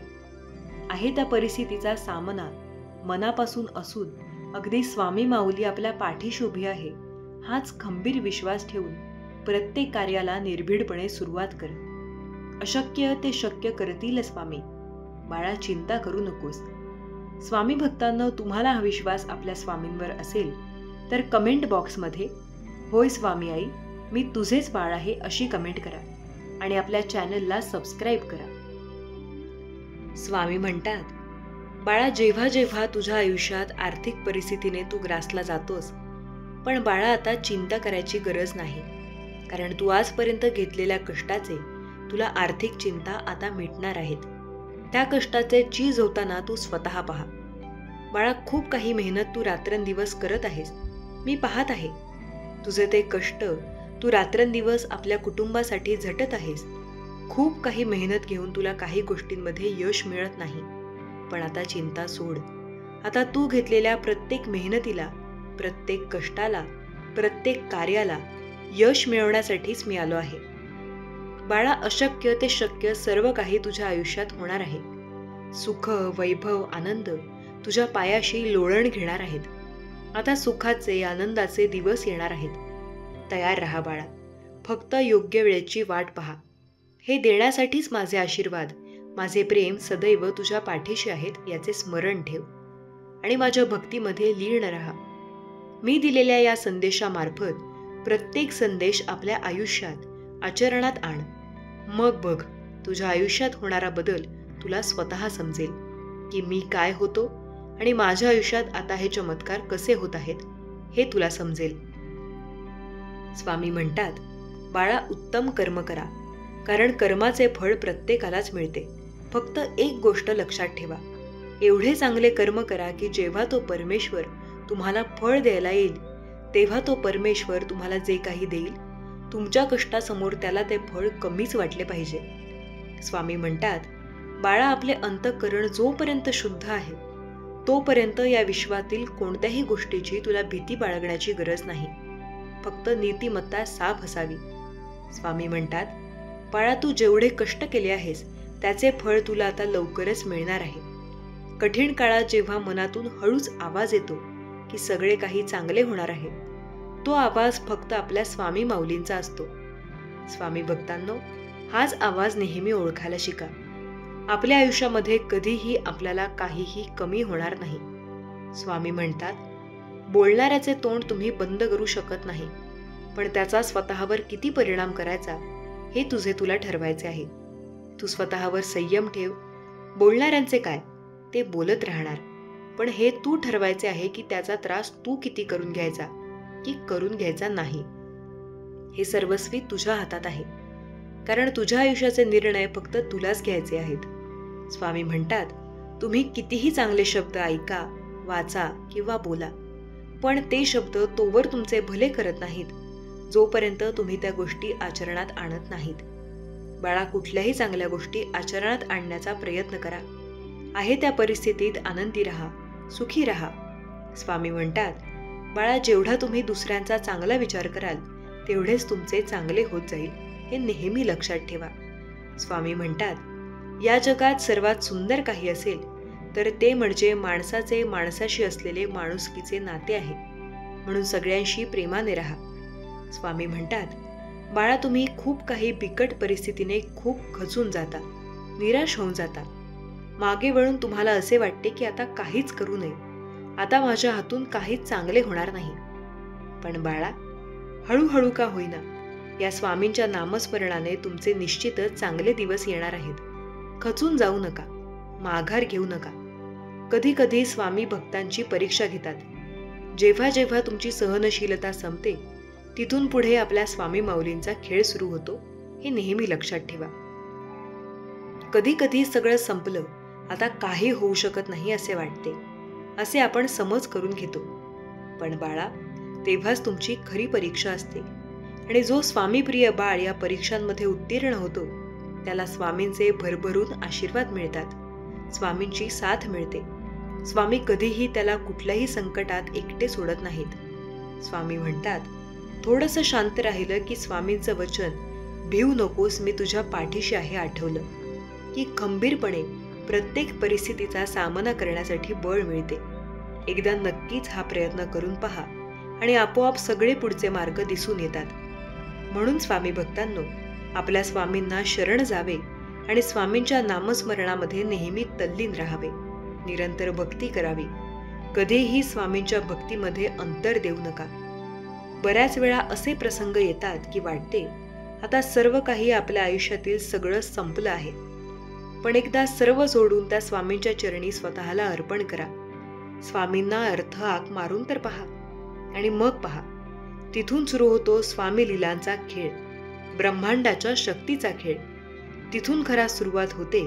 आहे त्या परिस्थितीचा सामना मनापासून असून अगदी स्वामी माऊली आपल्या पाठीशी उभी आहे, हाच खंबीर विश्वास ठेवून प्रत्येक कार्याला निर्भीडपणे सुरुवात कर. अशक्य ते शक्य करतील स्वामी. बाळा, चिंता करू नकोस. स्वामी भक्तांनो, तुम्हाला हा विश्वास आपल्या स्वामींवर असेल तर कमेंट बॉक्समध्ये होय स्वामी आई, मी तुझेच बाळ आहे अशी कमेंट करा आणि आपल्या चॅनलला सबस्क्राईब करा. स्वामी म्हणतात, बाळा, जेव्हा जेव्हा तुझ्या आयुष्यात आर्थिक परिस्थितीने तू ग्रासला जातोस, पण बाळा आता चिंता करायची गरज नाही. कारण तू आजपर्यंत घेतलेल्या कष्टाचे तुला आर्थिक चिंता आता मिटणार आहेत. त्या कष्टाचे चीज होताना तू स्वतः पहा. बाळा, खूप काही मेहनत तू रात्रंदिवस करत आहेस. मी पाहत आहे तुझे ते कष्ट. तू रात्रंदिवस आपल्या कुटुंबासाठी झटत आहेस. खूप काही मेहनत घेऊन तुला काही गोष्टींमध्ये यश मिळत नाही. पण आता चिंता सोड. आता तू घेतलेल्या प्रत्येक मेहनतीला, प्रत्येक कष्टाला, प्रत्येक कार्याला यश मिळवण्यासाठीच मी आलो आहे. बाळा, अशक्य ते शक्य सर्व काही तुझ्या आयुष्यात होणार आहे. सुख, वैभव, आनंद तुझ्या पायाशी लोळण घेणार आहेत. आता सुखाचे, आनंदाचे दिवस येणार आहेत. तयार राहा बाळा. फक्त योग्य वेळेची वाट पहा. हे देण्यासाठीच माझे आशीर्वाद, माझे प्रेम सदैव तुझ्या पाठीशी आहेत याचे स्मरण ठेव आणि माझ्या भक्तीमध्ये लीन राहा. मी दिलेल्या या संदेशामार्फत प्रत्येक संदेश आपल्या आयुष्यात आचरणात आण. मग बघ, तुझ्या आयुष्यात होणारा बदल तुला स्वतः समजेल की मी काय होतो आणि माझ्या आयुष्यात आता हे चमत्कार कसे होत आहेत हे तुला समजेल. स्वामी म्हणतात, बाळा, उत्तम कर्म करा, कारण कर्माचे फळ प्रत्येकालाच मिळते. फक्त एक गोष्ट लक्षात ठेवा, एवढे चांगले कर्म करा की जेव्हा तो परमेश्वर तुम्हाला फळ द्यायला येईल, तेव्हा तो परमेश्वर तुम्हाला जे काही देईल, तुमच्या कष्टासमोर त्याला ते फळ कमीच वाटले पाहिजे. स्वामी म्हणतात, बाळा, आपले अंतःकरण जोपर्यंत शुद्ध आहे तोपर्यंत या विश्वातील कोणत्याही गोष्टीची तुला भीती बाळगण्याची गरज नाही. फक्त नीतिमत्ता साफ असावी. स्वामी म्हणतात, बाळा, तू जेवढे कष्ट केले आहेस त्याचे फळ तुला आता लवकरच मिळणार आहे. कठीण काळात जेव्हा मनातून हळूच आवाज येतो की सगळे काही चांगले होणार आहे, तो आवाज फक्त आपल्या स्वामी माऊलींचा असतो. स्वामी भक्तांनो, हाच आवाज नेहमी ओळखायला शिका. आपल्या आयुष्यामध्ये कधीही आपल्याला काहीही कमी होणार नाही. स्वामी म्हणतात, बोलणाऱ्याचे तोंड तुम्ही बंद करू शकत नाही, पण त्याचा स्वतःवर किती परिणाम करायचा हे तुला ठरवायचे आहे. तू स्वतःवर संयम ठेव. बोलणाऱ्यांचे काय, ते बोलत राहणार, पण हे तू ठरवायचे आहे की त्याचा त्रास तू किती करून घ्यायचा की करून घ्यायचा नाही. हे सर्वस्वी तुझ्या हातात आहे, कारण तुझ्या आयुष्याचे निर्णय फक्त तुलाच घ्यायचे आहेत. स्वामी म्हणतात, तुम्ही कितीही चांगले शब्द ऐका, वाचा किंवा बोला, पण ते शब्द तोवर तुमचे भले करत नाहीत जोपर्यंत तुम्ही त्या गोष्टी आचरणात आणत नाहीत. बाळा, कुठल्याही चांगल्या गोष्टी आचरणात आणण्याचा प्रयत्न करा. आहे त्या परिस्थितीत आनंदी राहा, सुखी राहा. स्वामी म्हणतात, बाळा, जेवढा तुम्ही दुसऱ्यांचा चांगला विचार कराल तेवढेच तुमचे चांगले होत जाईल, हे नेहमी लक्षात ठेवा. स्वामी म्हणतात, या जगात सर्वात सुंदर काही असेल तर ते म्हणजे माणसाचे माणसाशी असलेले माणुसकीचे नाते आहे. म्हणून सगळ्यांशी प्रेमाने राहा. स्वामी म्हणतात, बाळा, तुम्ही खूप काही बिकट परिस्थितीने खूप खचून जाता, निराश होऊन जाता. मागे वळून तुम्हाला असे वाटते की आता काहीच करू नये, आता माझ्या हातून काहीच चांगले होणार नाही. पण बाळा, हळूहळू का होईना या स्वामींच्या नामस्मरणाने तुमचे निश्चितच चांगले दिवस येणार आहेत. खचून जाऊ नका, माघार घेऊ नका. कधी कधी स्वामी भक्तांची परीक्षा घेतात. जेव्हा जेव्हा तुमची सहनशीलता संपते तिथून पुढे आपल्या स्वामी माऊलींचा खेळ सुरू होतो, हे नेहमी लक्षात ठेवा. कधी कधी सगळं संपलं, आता काही होऊ शकत नाही असे वाटते, असे आपण समज करून घेतो. पण बाळा, तेव्हाच तुमची खरी परीक्षा असते. आणि जो स्वामीप्रिय बाळ या परीक्षांमध्ये उत्तीर्ण होतो त्याला स्वामींचे भरभरून आशीर्वाद मिळतात, स्वामींची साथ मिळते. स्वामी कधीही त्याला कुठल्याही संकटात एकटे सोडत नाहीत. स्वामी म्हणतात, थोडंसं शांत राहिलं की स्वामींचं वचन, भिवू नकोस, मी तुझ्या पाठीशी आहे, आठवलं की खंबीरपणे प्रत्येक परिस्थितीचा सामना करण्यासाठी बळ मिळते. एकदा नक्कीच हा प्रयत्न करून पहा आणि आपोआप सगळे पुढचे मार्ग दिसून येतात. म्हणून स्वामी भक्तांनो, आपल्या स्वामींना शरण जावे आणि स्वामींच्या नामस्मरणामध्ये नेहमी तल्लीन राहावे. निरंतर भक्ती करावी. कधीही स्वामींच्या भक्तीमध्ये अंतर देऊ नका. बऱ्याच वेळा असे प्रसंग येतात की वाटते आता सर्व काही आपल्या आयुष्यातील सगळं संपलं आहे. पण एकदा सर्व सोडून त्या स्वामींच्या चरणी स्वतःला अर्पण करा. स्वामींना अर्थ हाक मारून तर पहा आणि मग पहा, तिथून सुरू होतो स्वामी लीलांचा खेळ, ब्रह्मांडाच्या शक्तीचा खेळ. तिथून खरा सुरुवात होते.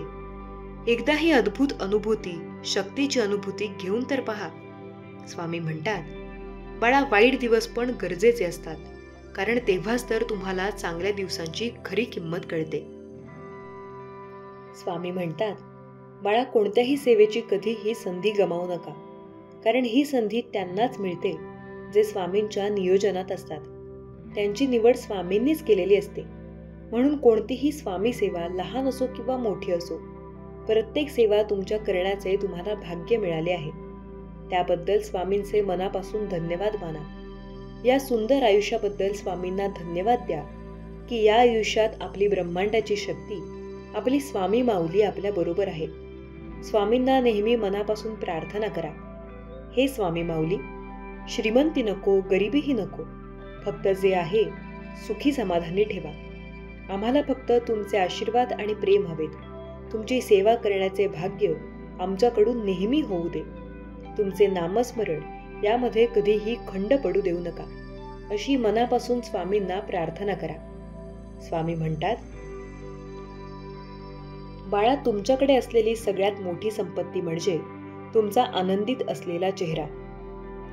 एकदा ही अद्भुत अनुभूती, शक्तीची अनुभूती घेऊन तर पहा. स्वामी म्हणतात, बाळा, वाईट दिवस पण गरजेचे असतात, कारण तेव्हाच तर तुम्हाला चांगल्या दिवसांची खरी किंमत कळते. स्वामी म्हणतात, बाळा, कोणत्याही सेवेची कधीही संधी गमावू नका, कारण ही संधी त्यांनाच मिळते जे स्वामींच्या नियोजनात असतात. त्यांची निवड स्वामींनीच केलेली असते. म्हणून कोणतीही स्वामी सेवा लहान असो किंवा मोठी असो, प्रत्येक सेवा तुमच्या करण्याचे तुम्हाला भाग्य मिळाले आहे. त्याबद्दल स्वामींचे मनापासून धन्यवाद माना. या सुंदर आयुष्याबद्दल स्वामींना धन्यवाद द्या की या आयुष्यात आपली ब्रह्मांडाची शक्ती, आपली स्वामी माऊली आपल्या बरोबर आहे. स्वामींना नेहमी मनापासून प्रार्थना करा, हे स्वामी माऊली, श्रीमंती नको, गरिबीही नको, फक्त जे आहे सुखी समाधानी ठेवा. आम्हाला फक्त तुमचे आशीर्वाद आणि प्रेम हवेत. तुमची सेवा करण्याचे भाग्य आमच्याकडून नेहमी होऊ दे. तुमचे नामस्मरण यामध्ये कधीही खंड पडू देऊ नका, अशी मनापासून स्वामींना प्रार्थना करा. स्वामी म्हणतात, बाळा, तुमच्याकडे असलेली सगळ्यात मोठी संपत्ती म्हणजे तुमचा आनंदित असलेला चेहरा.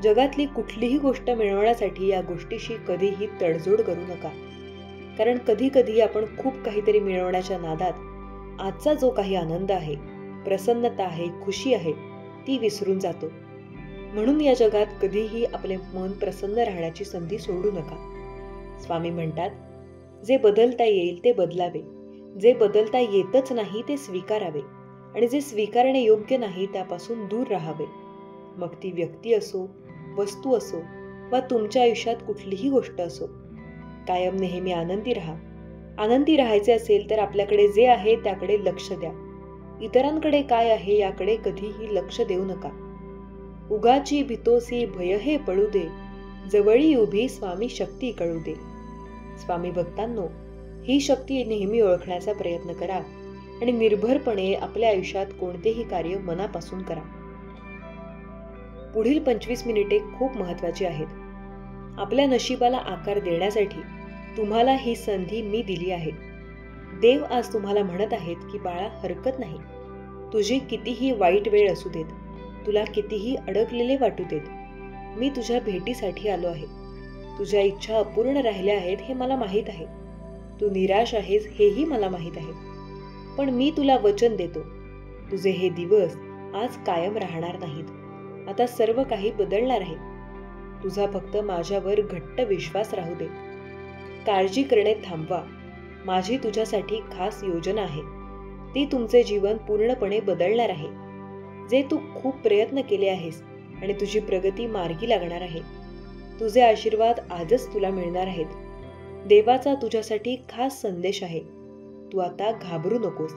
जगातली कुठलीही गोष्ट मिळवण्यासाठी या गोष्टीशी कधीही तडजोड करू नका, कारण कधी कधी आपण खूप काहीतरी मिळवण्याच्या नादात आजचा जो काही आनंद आहे, प्रसन्नता आहे, खुशी आहे, ती विसरून जातो. म्हणून या जगात कधीही आपले मन प्रसन्न राहण्याची संधी सोडू नका. स्वामी म्हणतात, जे बदलता येईल ते बदलावे, जे बदलता येतच नाही ते स्वीकारावे आणि जे स्वीकारणे योग्य नाही त्यापासून दूर राहावे. मग ती व्यक्ती असो, वस्तू असो वा तुमच्या आयुष्यात कुठलीही गोष्ट असो. कायम नेहमी आनंदी राहा. आनंदी राहायचे असेल तर आपल्याकडे जे आहे त्याकडे लक्ष द्या. इतरांकडे काय आहे याकडे कधीही लक्ष देऊ नका. उगाची भितोसी भय हे पळू दे, जवळी उभी स्वामी शक्ती कळू दे. स्वामी भक्तांनो, ही शक्ती नेहमी ओळखण्याचा प्रयत्न करा आणि निर्भरपणे आपल्या आयुष्यात कोणतेही कार्य मनापासून करा. पुढील 25 मिनिटे खूप महत्त्वाची आहेत. आपल्या नशिबाला आकार देण्यासाठी तुम्हाला ही संधी मी दिली आहे. देव आज तुम्हाला म्हणत आहेत की बाळा, हरकत नाही. तुझी कितीही वाईट वेळ असू देत, तुला कितीही अडकलेले वाटू देत, मी तुझ्या भेटीसाठी आलो आहे. तुझ्या इच्छा अपूर्ण राहिल्या आहेत हे मला माहीत आहे. तू निराश आहेस हेही मला माहीत आहे. पण मी तुला वचन देतो, तुझे हे दिवस आज कायम राहणार नाहीत. आता सर्व काही बदलणार आहे. तुझा फक्त माझ्यावर घट्ट विश्वास राहू दे. काळजी करणे थांबवा. माझी तुझ्यासाठी खास योजना आहे. ती तुमचे जीवन पूर्णपणे बदलणार आहे. जे तू खूप प्रयत्न केले आहेस आणि तुझी प्रगती मार्गी लागणार आहे. तुझे आशीर्वाद आजच तुला मिळणार आहेत. देवाचा तुझ्यासाठी खास संदेश आहे. तू आता घाबरू नकोस.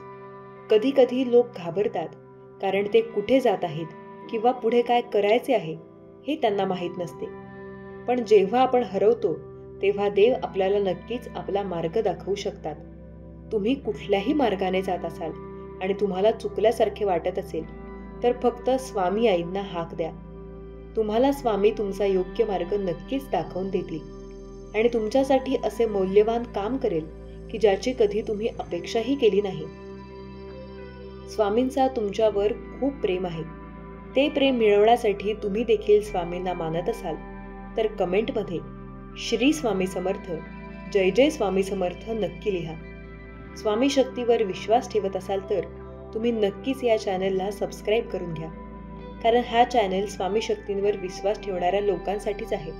कधी कधी लोक घाबरतात कारण ते कुठे जात आहेत किंवा पुढे काय करायचे आहे हे त्यांना माहीत नसते. पण जेव्हा आपण हरवतो तेव्हा देव आपल्याला नक्कीच आपला मार्ग दाखवू शकतात. तुम्ही कुठल्याही मार्गाने जात असाल आणि तुम्हाला चुकल्यासारखे वाटत असेल तर फक्त स्वामी आईंना हाक द्या. तुम्हाला स्वामी तुमचा योग्य मार्ग नक्कीच दाखवून देतील आणि तुमच्यासाठी असे मौल्यवान काम करेल की ज्याची कधी तुम्ही अपेक्षाही केली नाही. स्वामींचा तुमच्यावर खूप प्रेम आहे. ते प्रेम मिळवण्यासाठी तुम्ही देखील स्वामींना मानत असाल तर कमेंटमध्ये श्री स्वामी समर्थ, जय जय स्वामी समर्थ नक्की लिहा. स्वामी शक्तीवर विश्वास ठेवत असाल तर तुम्ही नक्कीच या चॅनलला सबस्क्राईब करून घ्या, कारण हा चॅनल स्वामी शक्तींवर विश्वास ठेवणाऱ्या लोकांसाठीच आहे.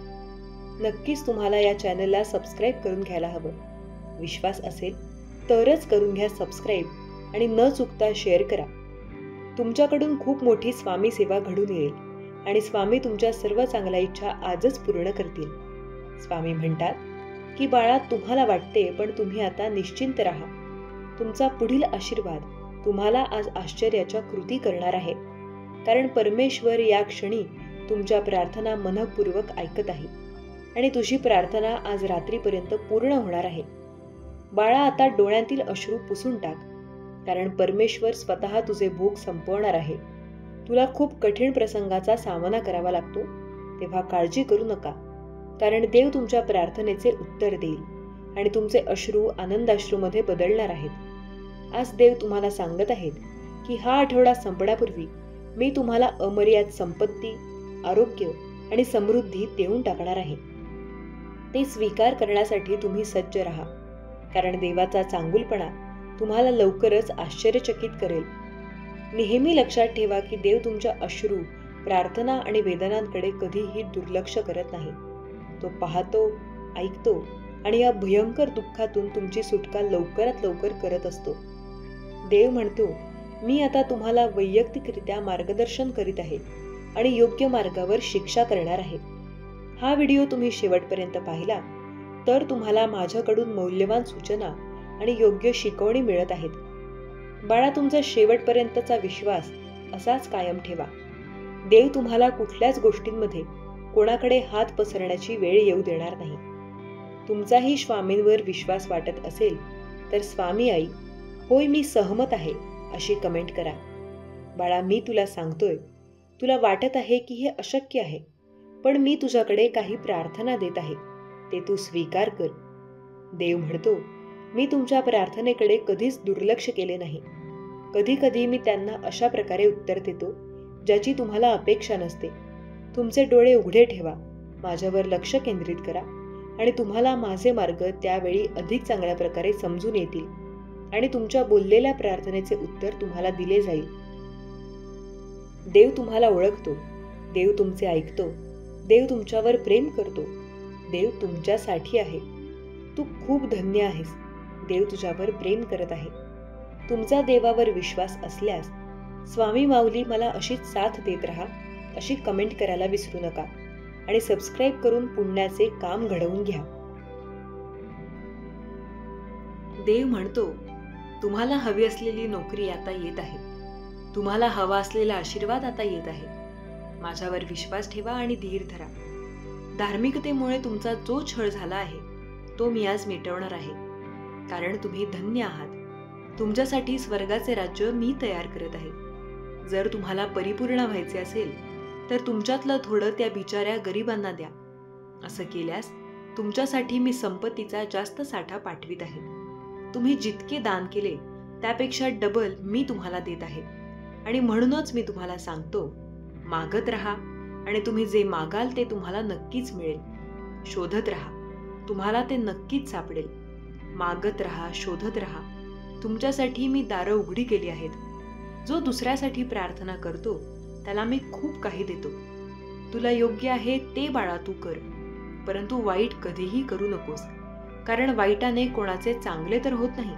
नक्कीच तुम्हाला या चॅनलला सबस्क्राईब करून घ्यायला हवं. विश्वास असेल तरच करून घ्या सबस्क्राईब आणि न चुकता शेअर करा. तुमच्याकडून खूप मोठी स्वामी सेवा घडून येईल आणि स्वामी तुमच्या सर्व चांगल्या इच्छा आजच पूर्ण करतील. स्वामी म्हणतात की बाळा, तुम्हाला वाटते पण तुम्ही आता निश्चिंत राहा. तुमचा पुढील आशीर्वाद तुम्हाला आज आश्चर्याच्या कृती करणार आहे, कारण परमेश्वर या क्षणी तुमच्या प्रार्थना मनःपूर्वक ऐकत आहे आणि तुझी प्रार्थना आज रात्रीपर्यंत पूर्ण होणार आहे. बाळा, आता डोळ्यांतील अश्रू पुसून टाक, कारण परमेश्वर स्वतः तुझे भोग संपवणार आहे. तुला खूप कठीण प्रसंगाचा सामना करावा लागतो, तेव्हा काळजी करू नका, कारण देव तुमच्या प्रार्थनेचे उत्तर देईल आणि तुमचे अश्रू आनंदाश्रूमध्ये बदलणार आहेत. आज देव तुम्हाला सांगत आहेत की हा आठवडा संपण्यापूर्वी मी तुम्हाला अमर्याद संपत्ती, आरोग्य आणि समृद्धी देऊन टाकणार आहे. ते स्वीकार करण्यासाठी तुम्ही सज्ज राहा, कारण देवाचा चांगुलपणा तुम्हाला लवकरच आश्चर्यचकित करेल. नेहमी लक्षात ठेवा की देव तुमच्या अश्रू, प्रार्थना आणि वेदनांकडे कधीही दुर्लक्ष करत नाही. तो पाहतो, ऐकतो आणि या भयंकर दुःखातून तुमची सुटका लवकरात लवकर करत असतो. देव म्हणतो, मी आता तुम्हाला वैयक्तिकरित्या मार्गदर्शन करीत आहे आणि योग्य मार्गावर शिक्षा करणार आहे. हा व्हिडिओ तुम्ही शेवटपर्यंत पाहिला तर तुम्हाला माझ्याकडून मौल्यवान सूचना आणि योग्य शिकवणी मिळत आहेत. बाळा, तुमचा शेवटपर्यंतचा विश्वास असाच कायम ठेवा. देव तुम्हाला कुठल्याच गोष्टींमध्ये कोणाकडे हात पसरण्याची वेळ येऊ देणार नाही. तुमचाही स्वामींवर विश्वास वाटत असेल तर स्वामी आई, होय मी सहमत आहे, अशी कमेंट करा. बाळा, मी तुला सांगतोय, तुला वाटत आहे की हे अशक्य आहे, पण मी तुझ्याकडे काही प्रार्थना देत आहे, ते तू स्वीकार कर. देव म्हणतो, मी तुमच्या प्रार्थनेकडे कधीच दुर्लक्ष केले नाही. कधी कधी मी त्यांना अशा प्रकारे उत्तर देतो ज्याची तुम्हाला अपेक्षा नसते. तुमचे डोळे उघडे ठेवा, माझ्यावर लक्ष केंद्रित करा आणि तुम्हाला माझे मार्ग त्यावेळी अधिक चांगल्या प्रकारे समजून येतील आणि तुमच्या बोललेल्या प्रार्थनेचे उत्तर तुम्हाला दिले जाईल. देव तुम्हाला ओळखतो, देव तुमचे ऐकतो, देव तुमच्यावर प्रेम करतो, देव तुमच्यासाठी आहे तू खूप धन्य आहेस. देव तुझ्यावर प्रेम करत आहे. तुमचा देवावर विश्वास असल्यास स्वामी माऊली मला अशीच साथ देत राहा अशी कमेंट करायला विसरू नका आणि सबस्क्राईब करून पुण्याचे काम घडवून घ्या. देव म्हणतो, तुम्हाला हवी असलेली नोकरी आता येत आहे. तुम्हाला हवा असलेला आशीर्वाद आता येत आहे. माझ्यावर विश्वास ठेवा आणि धीर धरा. धार्मिकतेमुळे तुमचा जो छळ झाला आहे तो मी आज मिटवणार आहे. कारण तुम्ही धन्य आहात. तुमच्यासाठी स्वर्गाचे राज्य मी तयार करत आहे. जर तुम्हाला परिपूर्ण व्हायचे असेल तर तुमच्यातलं थोडं त्या बिचाऱ्या गरिबांना द्या. असं केल्यास तुमच्यासाठी मी संपत्तीचा जास्त साठा पाठवित आहे. तुम्ही जितके दान केले त्यापेक्षा डबल मी तुम्हाला देत आहे. आणि म्हणूनच मी तुम्हाला सांगतो, मागत राहा आणि तुम्ही जे मागाल ते तुम्हाला नक्कीच मिळेल. शोधत राहा, तुम्हाला ते नक्कीच सापडेल. मागत राहा, शोधत राहा. तुमच्यासाठी मी दारं उघडी केली आहेत. जो दुसऱ्यासाठी प्रार्थना करतो त्याला मी खूप काही देतो. तुला योग्य आहे ते बाळा तू कर, परंतु वाईट कधीही करू नकोस. कारण वाईटाने कोणाचे चांगले तर होत नाही,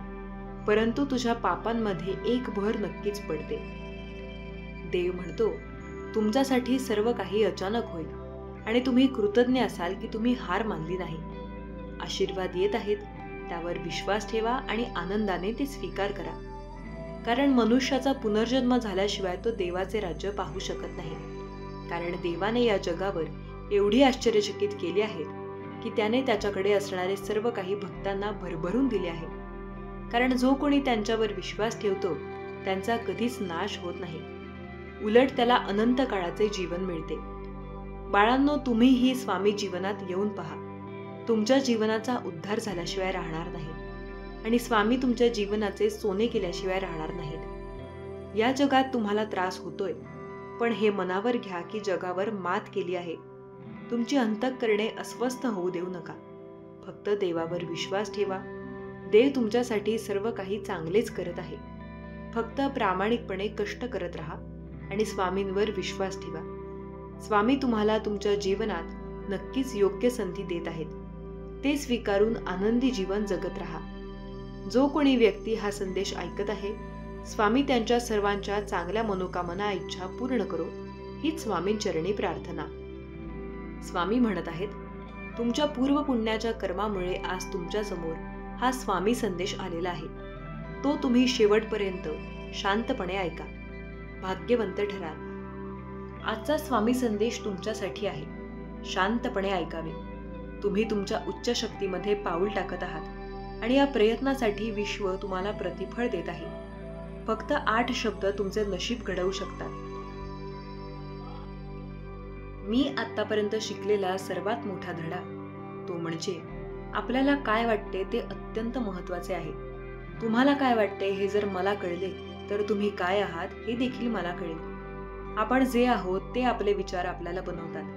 परंतु तुझ्या पापांमध्ये एक भर नक्कीच पडते. देव म्हणतो, तुमच्यासाठी सर्व काही अचानक होईल आणि तुम्ही कृतज्ञ असाल की तुम्ही हार मानली नाही. आशीर्वाद येत आहेत, त्यावर विश्वास ठेवा आणि आनंदाने ते स्वीकार करा. कारण मनुष्याचा पुनर्जन्म झाल्याशिवाय तो देवाचे राज्य पाहू शकत नाही. कारण देवाने या जगावर एवढी आश्चर्यचकित केली आहेत की त्याने त्याच्याकडे असणारे सर्व काही भक्तांना भरभरून दिले आहे. कारण जो कोणी त्यांच्यावर विश्वास ठेवतो त्यांचा कधीच नाश होत नाही, उलट त्याला अनंत काळाचे जीवन मिळते. बाळांनो, तुम्हीही स्वामी जीवनात येऊन पहा. तुमच्या जीवनाचा उद्धार झाल्याशिवाय राहणार नाही आणि स्वामी तुमच्या जीवनाचे सोने केल्याशिवाय राहणार नाहीत. या जगात तुम्हाला त्रास होतोय, पण हे मनावर घ्या की जगावर मात केली आहे. तुमची अंतःकरणे अस्वस्थ होऊ देऊ नका. फक्त देवावर विश्वास ठेवा. देव तुमच्यासाठी सर्व काही चांगलेच करत आहे. फक्त प्रामाणिकपणे कष्ट करत राहा आणि स्वामींवर विश्वास ठेवा. स्वामी तुम्हाला तुमच्या जीवनात नक्कीच योग्य संधी देत आहेत. ते स्वीकारून आनंदी जीवन जगत राहा. जो कोणी व्यक्ती हा संदेश ऐकत आहे, स्वामी त्यांच्या सर्वांच्या चांगल्या मनोकामना इच्छा पूर्ण करो, हीच स्वामींचरणी प्रार्थना. स्वामी म्हणत आहेत, तुमच्या पूर्व पुण्याच्या कर्मामुळे आज तुमच्या समोर हा स्वामी संदेश आलेला आहे. तो तुम्ही शेवटपर्यंत शांतपणे ऐका. भाग्यवंत ठराल. आजचा स्वामी संदेश तुमच्यासाठी आहे. शांतपणे ऐकावे. तुम्ही तुमच्या उच्च शक्तीमध्ये पाऊल टाकत आहात आणि या प्रयत्नासाठी विश्व तुम्हाला प्रतिफळ देत आहे. फक्त 8 शब्द तुमचे नशीब घडवू शकतात. मी आतापर्यंत शिकलेला सर्वात मोठा धडा तो म्हणजे आपल्याला काय वाटते ते अत्यंत महत्त्वाचे आहे. तुम्हाला काय वाटते हे जर मला कळले तर तुम्ही काय आहात हे देखील मला कळेल. आपण जे आहोत ते आपले विचार आपल्याला बनवतात.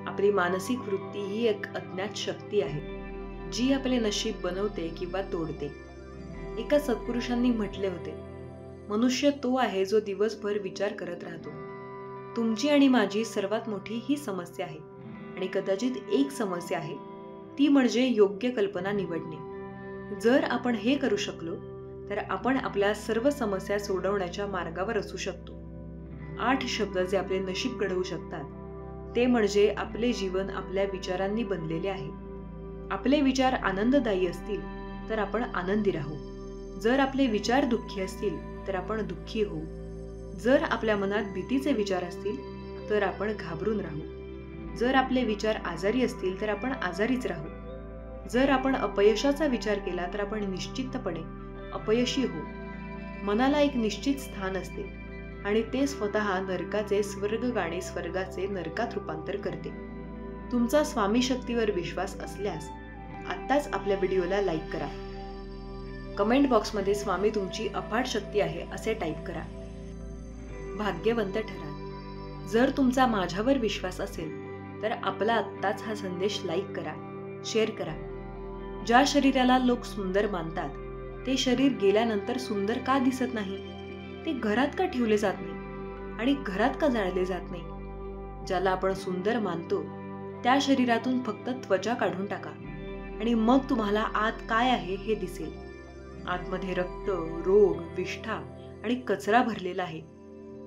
आपली मानसिक वृत्ती ही एक अज्ञात शक्ती आहे जी आपले नशीब बनवते किंवा तोडते. एका सत्पुरुषांनी म्हटले होते, मनुष्य तो आहे जो दिवसभर विचार करत राहतो. तुमची आणि माझी सर्वात मोठी ही समस्या आहे आणि कदाचित एक समस्या आहे ती म्हणजे योग्य कल्पना निवडणे. जर आपण हे करू शकलो तर आपण आपल्या सर्व समस्या सोडवण्याच्या मार्गावर असू शकतो. 8 शब्द जे आपले नशीब घडवू शकतात ते म्हणजे आपले जीवन आपल्या विचारांनी बनलेले आहे. आपले विचार आनंददायी असतील तर आपण आनंदी राहू. जर आपले विचार दुःखी असतील तर आपण दुःखी होऊ. जर आपल्या मनात भीतीचे विचार असतील तर आपण घाबरून राहू. जर आपले विचार आजारी असतील तर आपण आजारीच राहू. जर आपण अपयशाचा विचार केला तर आपण निश्चितपणे अपयशी होऊ. मनाला एक निश्चित स्थान असते आणि ते स्वतः नरकाचे स्वर्गगाणी स्वर्गाचे नरकात रूपांतर करते. तुमचा स्वामी शक्तीवर विश्वास असल्यास आत्ताच आपल्या व्हिडिओला लाईक करा. कमेंट बॉक्समध्ये स्वामी तुमची अफाट शक्ती आहे असे टाईप करा. भाग्यवंत ठरा. जर तुमचा माझ्यावर विश्वास असेल तर आपला आत्ताच हा संदेश लाईक करा, शेअर करा. ज्या शरीराला लोक सुंदर मानतात ते शरीर गेल्यानंतर सुंदर का दिसत नाही? ते घरात का ठेवले जात नाही आणि घरात का जाळले जात नाही? ज्याला आपण सुंदर मानतो त्या शरीरातून फक्त त्वचा काढून टाका. आणि मग तुम्हाला आत काय आहे हे दिसेल. आतमध्ये रक्त, रोग, विष्ठा आणि कचरा भरलेला आहे.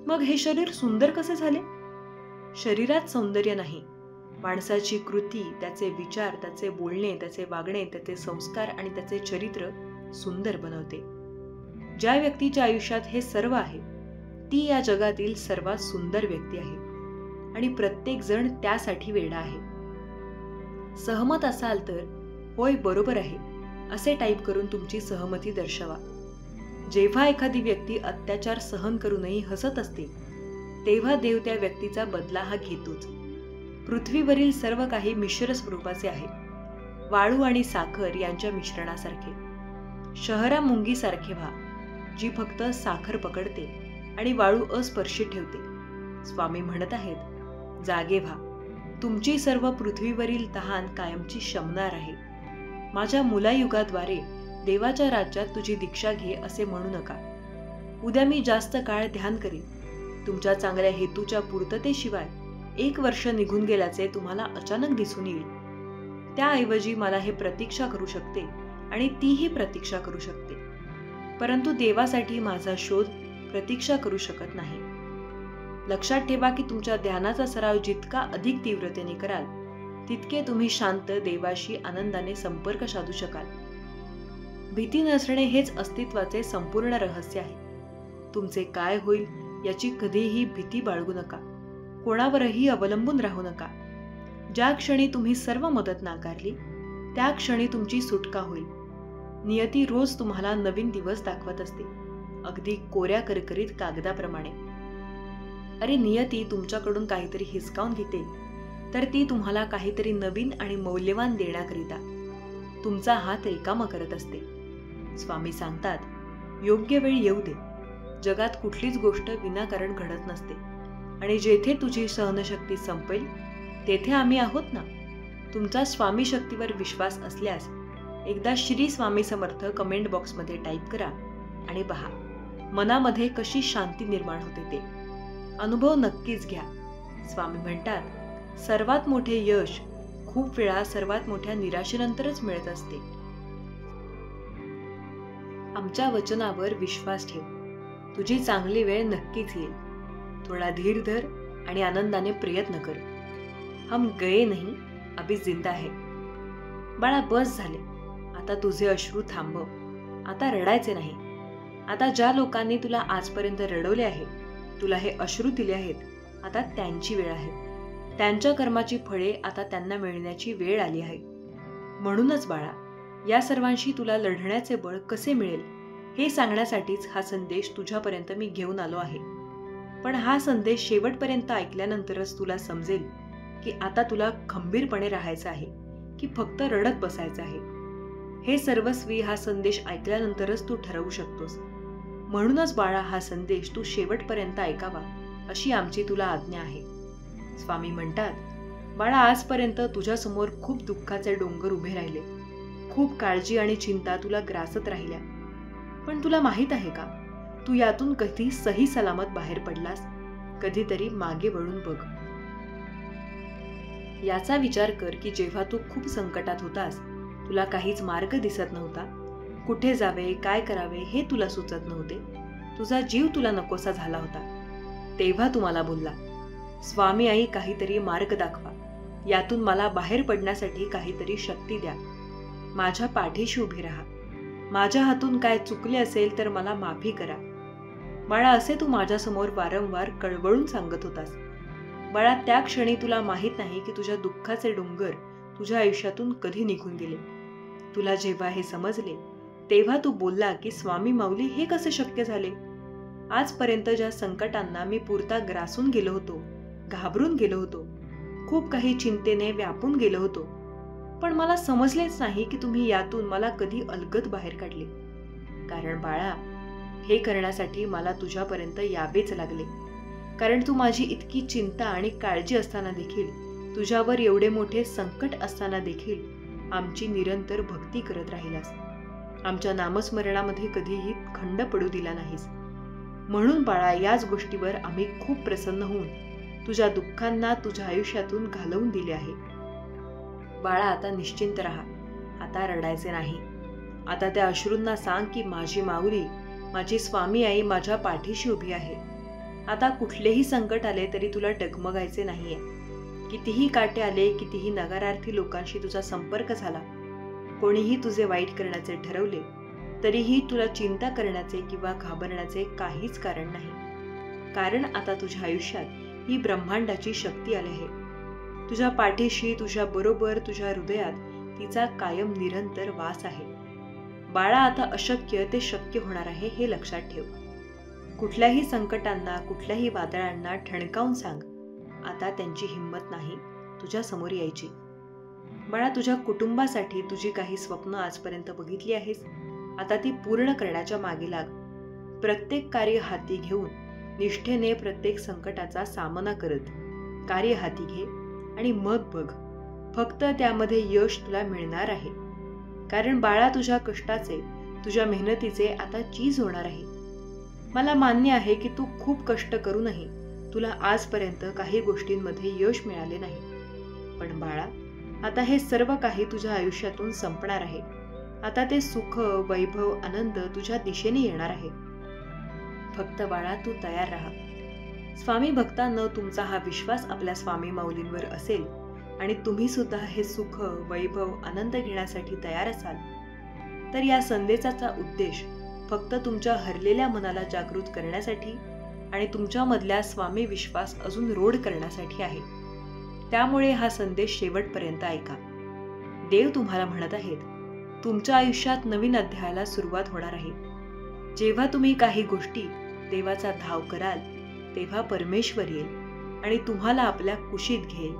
मग हे शरीर सुंदर कसे झाले? शरीरात सौंदर्य नाही, माणसाची कृती, त्याचे विचार, त्याचे बोलणे, त्याचे वागणे, त्याचे संस्कार आणि त्याचे चरित्र सुंदर बनवते. ज्या व्यक्तीच्या आयुष्यात हे सर्व आहे ती या जगातील सर्वात सुंदर व्यक्ती आहे आणि प्रत्येक जण त्यासाठी वेडा आहे. सहमत असाल तर होय बरोबर आहे असे टाईप करून तुमची सहमती दर्शवा. जेव्हा एखादी व्यक्ती अत्याचार सहन करूनही हसत असते तेव्हा देव त्या व्यक्तीचा बदला हा घेतोच. पृथ्वीवरील सर्व काही मिश्र स्वरूपाचे आहे, वाळू आणि साखर यांच्या मिश्रणासारखे. शहरा मुंगीसारखे व्हा, जी फक्त साखर पकडते आणि वाळू अस्पर्शित ठेवते. स्वामी म्हणत आहेत, जागे व्हा, तुमची सर्व पृथ्वीवरील तहान कायमची शमणार आहे. माझ्या मुलायुगाद्वारे देवाच्या राज्यात तुझी दीक्षा घे असे म्हणू नका. उद्या मी जास्त काळ ध्यान करीन. तुमच्या चांगल्या हेतूच्या पूर्ततेशिवाय 1 वर्ष निघून गेल्याचे तुम्हाला अचानक दिसून येईल. त्याऐवजी मला हे प्रतीक्षा करू शकते आणि तीही प्रतीक्षा करू शकते, परंतु देवासाठी माझा शोध प्रतीक्षा करू शकत नाही. लक्षात ठेवा की तुमच्या ध्यानाचा सराव जितका अधिक तीव्रतेने कराल तितके तुम्ही शांत देवाशी आनंदाने संपर्क साधू शकाल. भीती नसणे हेच अस्तित्वाचे संपूर्ण रहस्य आहे. तुमचे काय होईल याची कधीही भीती बाळगू नका. कोणावरही अवलंबून राहू नका. ज्या क्षणी तुम्ही सर्व मदत नाकारली त्या क्षणी तुमची सुटका होईल. नियती रोज तुम्हाला नवीन दिवस दाखवत असते, अगदी कोऱ्या करकरीत कागदाप्रमाणे. अरे नियती तुमच्याकडून काहीतरी हिसकावून घेते तर ती तुम्हाला काहीतरी नवीन आणि मौल्यवान देण्याकरिता तुमचा हात रिकामा करत असते. स्वामी सांगतात, योग्य वेळ येऊ दे. जगात कुठलीच गोष्ट विनाकारण घडत नसते आणि जेथे तुझी सहनशक्ती संपेल तेथे आम्ही आहोत ना. तुमचा स्वामी शक्तीवर विश्वास असल्यास एकदा श्री स्वामी समर्थ कमेंट बॉक्समध्ये टाईप करा आणि पहा मनामध्ये कशी शांती निर्माण होते ते. अनुभव नक्कीच घ्या. स्वामी म्हणतात, सर्वात मोठे यश खूप वेळा सर्वात मोठ्या निराशेनंतरच मिळत असते. आमच्या वचनावर विश्वास ठेव. तुझी चांगली वेळ नक्कीच येईल. थोडा धीर धर आणि आनंदाने प्रयत्न कर. हम गए नहीं, अभी जिंदा है. बाळा बस झाले, आता तुझे अश्रू थांबव. आता रडायचे नाही. आता ज्या लोकांनी तुला आजपर्यंत रडवले आहे, तुला हे अश्रू दिले आहेत, आता त्यांची वेळ आहे. त्यांच्या कर्माची फळे आता त्यांना मिळण्याची वेळ आली आहे. म्हणूनच बाळा, या सर्वांशी तुला लढण्याचे बळ कसे मिळेल हे सांगण्यासाठीच हा संदेश तुझ्यापर्यंत मी घेऊन आलो आहे. पण हा संदेश शेवटपर्यंत ऐकल्यानंतरच तुला समजेल की आता तुला खंबीरपणे राहायचं आहे की फक्त रडत बसायचं आहे. हे सर्वस्वी हा संदेश ऐकल्यानंतरच तू ठरवू शकतोस. म्हणूनच बाळा, हा संदेश तू शेवटपर्यंत ऐकावा अशी आमची तुला आज्ञा आहे. स्वामी म्हणतात, बाळा, आजपर्यंत तुझ्यासमोर खूप दुःखाचे डोंगर उभे राहिले. खूप काळजी आणि चिंता तुला ग्रासत राहिल्या. पण तुला माहित आहे का, तू यातून कधी सही सलामत बाहेर पडलास? कधीतरी मागे वळून बघ. याचा विचार कर की जेव्हा तू खूप संकटात होतास, तुला काहीच मार्ग दिसत नव्हता, कुठे जावे, काय करावे हे तुला सुचत नव्हते, तुझा जीव तुला नकोसा झाला होता, तेव्हा तू मला बोलला, स्वामी आई काहीतरी मार्ग दाखवा, यातून मला बाहेर पडण्यासाठी काहीतरी शक्ती द्या, माझ्या पाठीशी उभी राहा, माझ्या हातून काय चुकले असेल तर मला माफी करा. बाळा, असे तू माझ्यासमोर वारंवार कळवळून सांगत होतास. बाळा, त्या क्षणी तुला माहित नाही की तुझ्या दुःखाचे डोंगर तुझ्या आयुष्यातून कधी निघून गेले. तुला जेव्हा हे समजले तेव्हा तू बोलला की स्वामी माऊली, हे कसे शक्य झाले? आजपर्यंत ज्या संकटांना मी पुरता ग्रासून गेलो होतो, घाबरून गेलो होतो, खूप काही चिंतेने व्यापून गेलो होतो, पण मला समजलेच नाही की तुम्ही यातून मला कधी अलगद बाहेर काढले. कारण बाळा, हे करण्यासाठी मला तुझ्यापर्यंत यावेच लागले. कारण तू माझी इतकी चिंता आणि काळजी असताना देखील, तुझ्यावर एवढे मोठे संकट असताना देखील आमची निरंतर भक्ती करत राहिलास. आमच्या नामस्मरणामध्ये कधीही खंड पडू दिला नाहीस. म्हणून बाळा, याच गोष्टीवर आम्ही खूप प्रसन्न होऊन तुझ्या दुःखांना तुझ्या आयुष्यातून घालवून दिले आहे. बाळा, आता निश्चिंत राहा. आता रडायचे नाही. आता त्या अश्रूंना सांग की माझी माऊली, माझी स्वामी आई माझ्या पाठीशी उभी आहे. आता कुठलेही संकट आले तरी तुला डगमगायचे नाहीये. कितीही काटे आले, कितीही नकारार्थी लोकांशी तुझा संपर्क झाला, कोणीही तुझे वाईट करण्याचे ठरवले, तरीही तुला चिंता करण्याचे किंवा घाबरण्याचे काहीच कारण नाही. कारण आता तुझ्या आयुष्यात ही ब्रह्मांडाची शक्ती आली आहे. तुझ्या पाठीशी, तुझ्या बरोबर, तुझ्या हृदयात तिचा कायम निरंतर वास आहे. बाळा, आता अशक्य ते शक्य होणार आहे हे लक्षात ठेव. कुठल्याही संकटांना, कुठल्याही वादळांना ठणकावून सांग, आता त्यांची हिंमत नाही तुझ्या समोर यायची. बाळा, तुझ्या कुटुंबासाठी तुझी काही स्वप्न आजपर्यंत बघितली आहेस, आता ती पूर्ण करण्याच्या मागे लाग. प्रत्येक कार्य हाती घेऊन निष्ठेने प्रत्येक संकटाचा सामना करत कार्य हाती घे आणि मग बघ, फक्त त्यामध्ये यश तुला मिळणार आहे. कारण बाळा, तुझ्या कष्टाचे, तुझ्या मेहनतीचे आता चीज होणार आहे. मला मान्य आहे की तू खूप कष्ट करूनही तुला आजपर्यंत काही गोष्टींमध्ये यश मिळाले नाही. पण बाळा, आता हे सर्व काही तुझ्या आयुष्यातून संपणार आहे. आता ते सुख, वैभव, आनंद तुझ्या दिशेने येणार आहे. फक्त बाळा, तू तयार राहा. स्वामी भक्तांनो, तुमचा हा विश्वास आपल्या स्वामी माऊलींवर असेल आणि तुम्ही सुद्धा हे सुख, वैभव, आनंद घेण्यासाठी तयार असाल, तर या संदेशाचा उद्देश फक्त तुमच्या हरलेल्या मनाला जागृत करण्यासाठी आणि तुमच्यामधल्या स्वामी विश्वास अजून रोढ करण्यासाठी आहे. त्यामुळे हा संदेश शेवटपर्यंत ऐका. देव तुम्हाला म्हणत आहेत, तुमच्या आयुष्यात नवीन अध्यायाला सुरुवात होणार आहे. जेव्हा तुम्ही काही गोष्टी देवाचा धाव कराल, तेव्हा परमेश्वर येईल आणि तुम्हाला आपल्या कुशीत घेईल.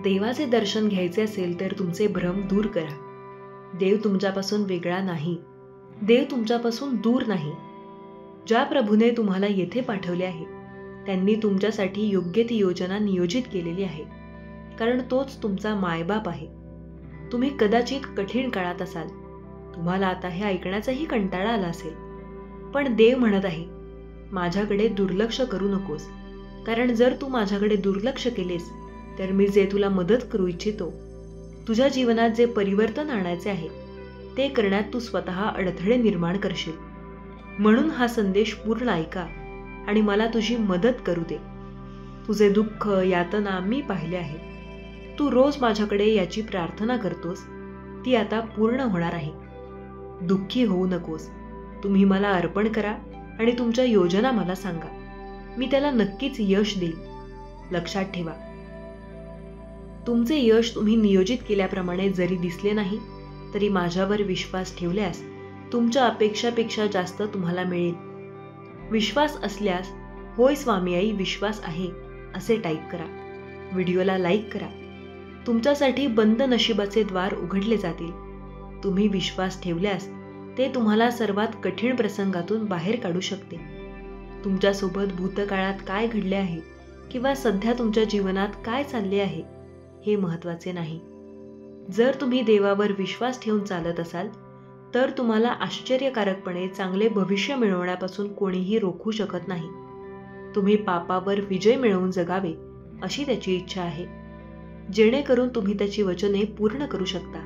देवाचे दर्शन घ्यायचे असेल तर तुमचे भ्रम दूर करा. देव तुमच्यापासून वेगळा नाही, देव तुमच्यापासून दूर नाही. ज्या प्रभूने तुम्हाला येथे पाठवले आहे, त्यांनी तुमच्यासाठी योग्य ती योजना नियोजित केलेली आहे. कारण तोच तुमचा मायबाप आहे. तुम्ही कदाचित कठीण काळात असाल, तुम्हाला आता हे ऐकण्याचाही कंटाळा आला असेल, पण देव म्हणत आहे, माझ्याकडे दुर्लक्ष करू नकोस. कारण जर तू माझ्याकडे दुर्लक्ष केलेस तर मी जे तुला मदत करू इच्छितो, तुझ्या जीवनात जे परिवर्तन आणायचे आहे, ते करण्यात तू स्वतः अडथळे निर्माण करशील. म्हणून हा संदेश पूर्ण ऐका आणि मला तुझी मदत करू दे. तुझे दुःख, यातना मी पाहिले आहे. तू रोज माझ्याकडे याची प्रार्थना करतोस, ती आता पूर्ण होणार आहे. दुःखी होऊ नकोस. तुम्ही मला अर्पण करा आणि तुमच्या योजना मला सांगा. मी त्याला नक्कीच यश देईन. लक्षात ठेवा, तुमचे यश तुम्ही नियोजित केल्याप्रमाणे जरी दिसले नाही, तरी माझ्यावर विश्वास ठेवल्यास तुमच्या अपेक्षापेक्षा जास्त तुम्हाला मिळेल. विश्वास असल्यास होय स्वामी आई विश्वास आहे असे टाईप करा. व्हिडिओला लाईक करा. तुमच्यासाठी बंद नशिबाचे द्वार उघडले जातील. तुम्ही विश्वास ठेवल्यास ते तुम्हाला सर्वात कठीण प्रसंगातून बाहेर काढू शकते. तुमच्यासोबत भूतकाळात काय घडले आहे किंवा सध्या तुमच्या जीवनात काय चालले आहे हे महत्त्वाचे नाही. जर तुम्ही देवावर विश्वास ठेवून चालत असाल तर तुम्हाला आश्चर्यकारकपणे चांगले भविष्य मिळवण्यापासून कोणीही रोखू शकत नाही. तुम्ही पापावर विजय मिळवून जगावे अशी त्याची इच्छा आहे, जेणेकरून तुम्ही त्याची वचने पूर्ण करू शकता.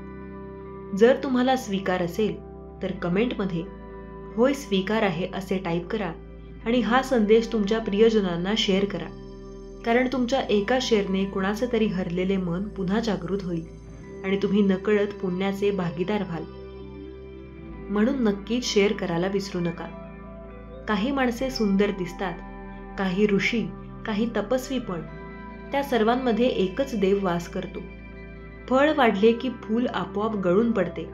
जर तुम्हाला स्वीकार असेल तर कमेंटमध्ये होय स्वीकार आहे असे टाईप करा आणि हा संदेश तुमच्या प्रियजनांना शेअर करा. कारण तुमच्या एका शेअरने कुणाचे तरी हरलेले मन पुन्हा जागृत होईल आणि तुम्ही नकळत पुण्याचे भागीदार व्हाल. म्हणून नक्कीच शेअर करायला विसरू नका. काही माणसे सुंदर दिसतात, काही ऋषी, काही तपस्वी, पण त्या सर्वांमध्ये एकच देव वास करतो. फळ वाढले की फूल आपोआप गळून पडते.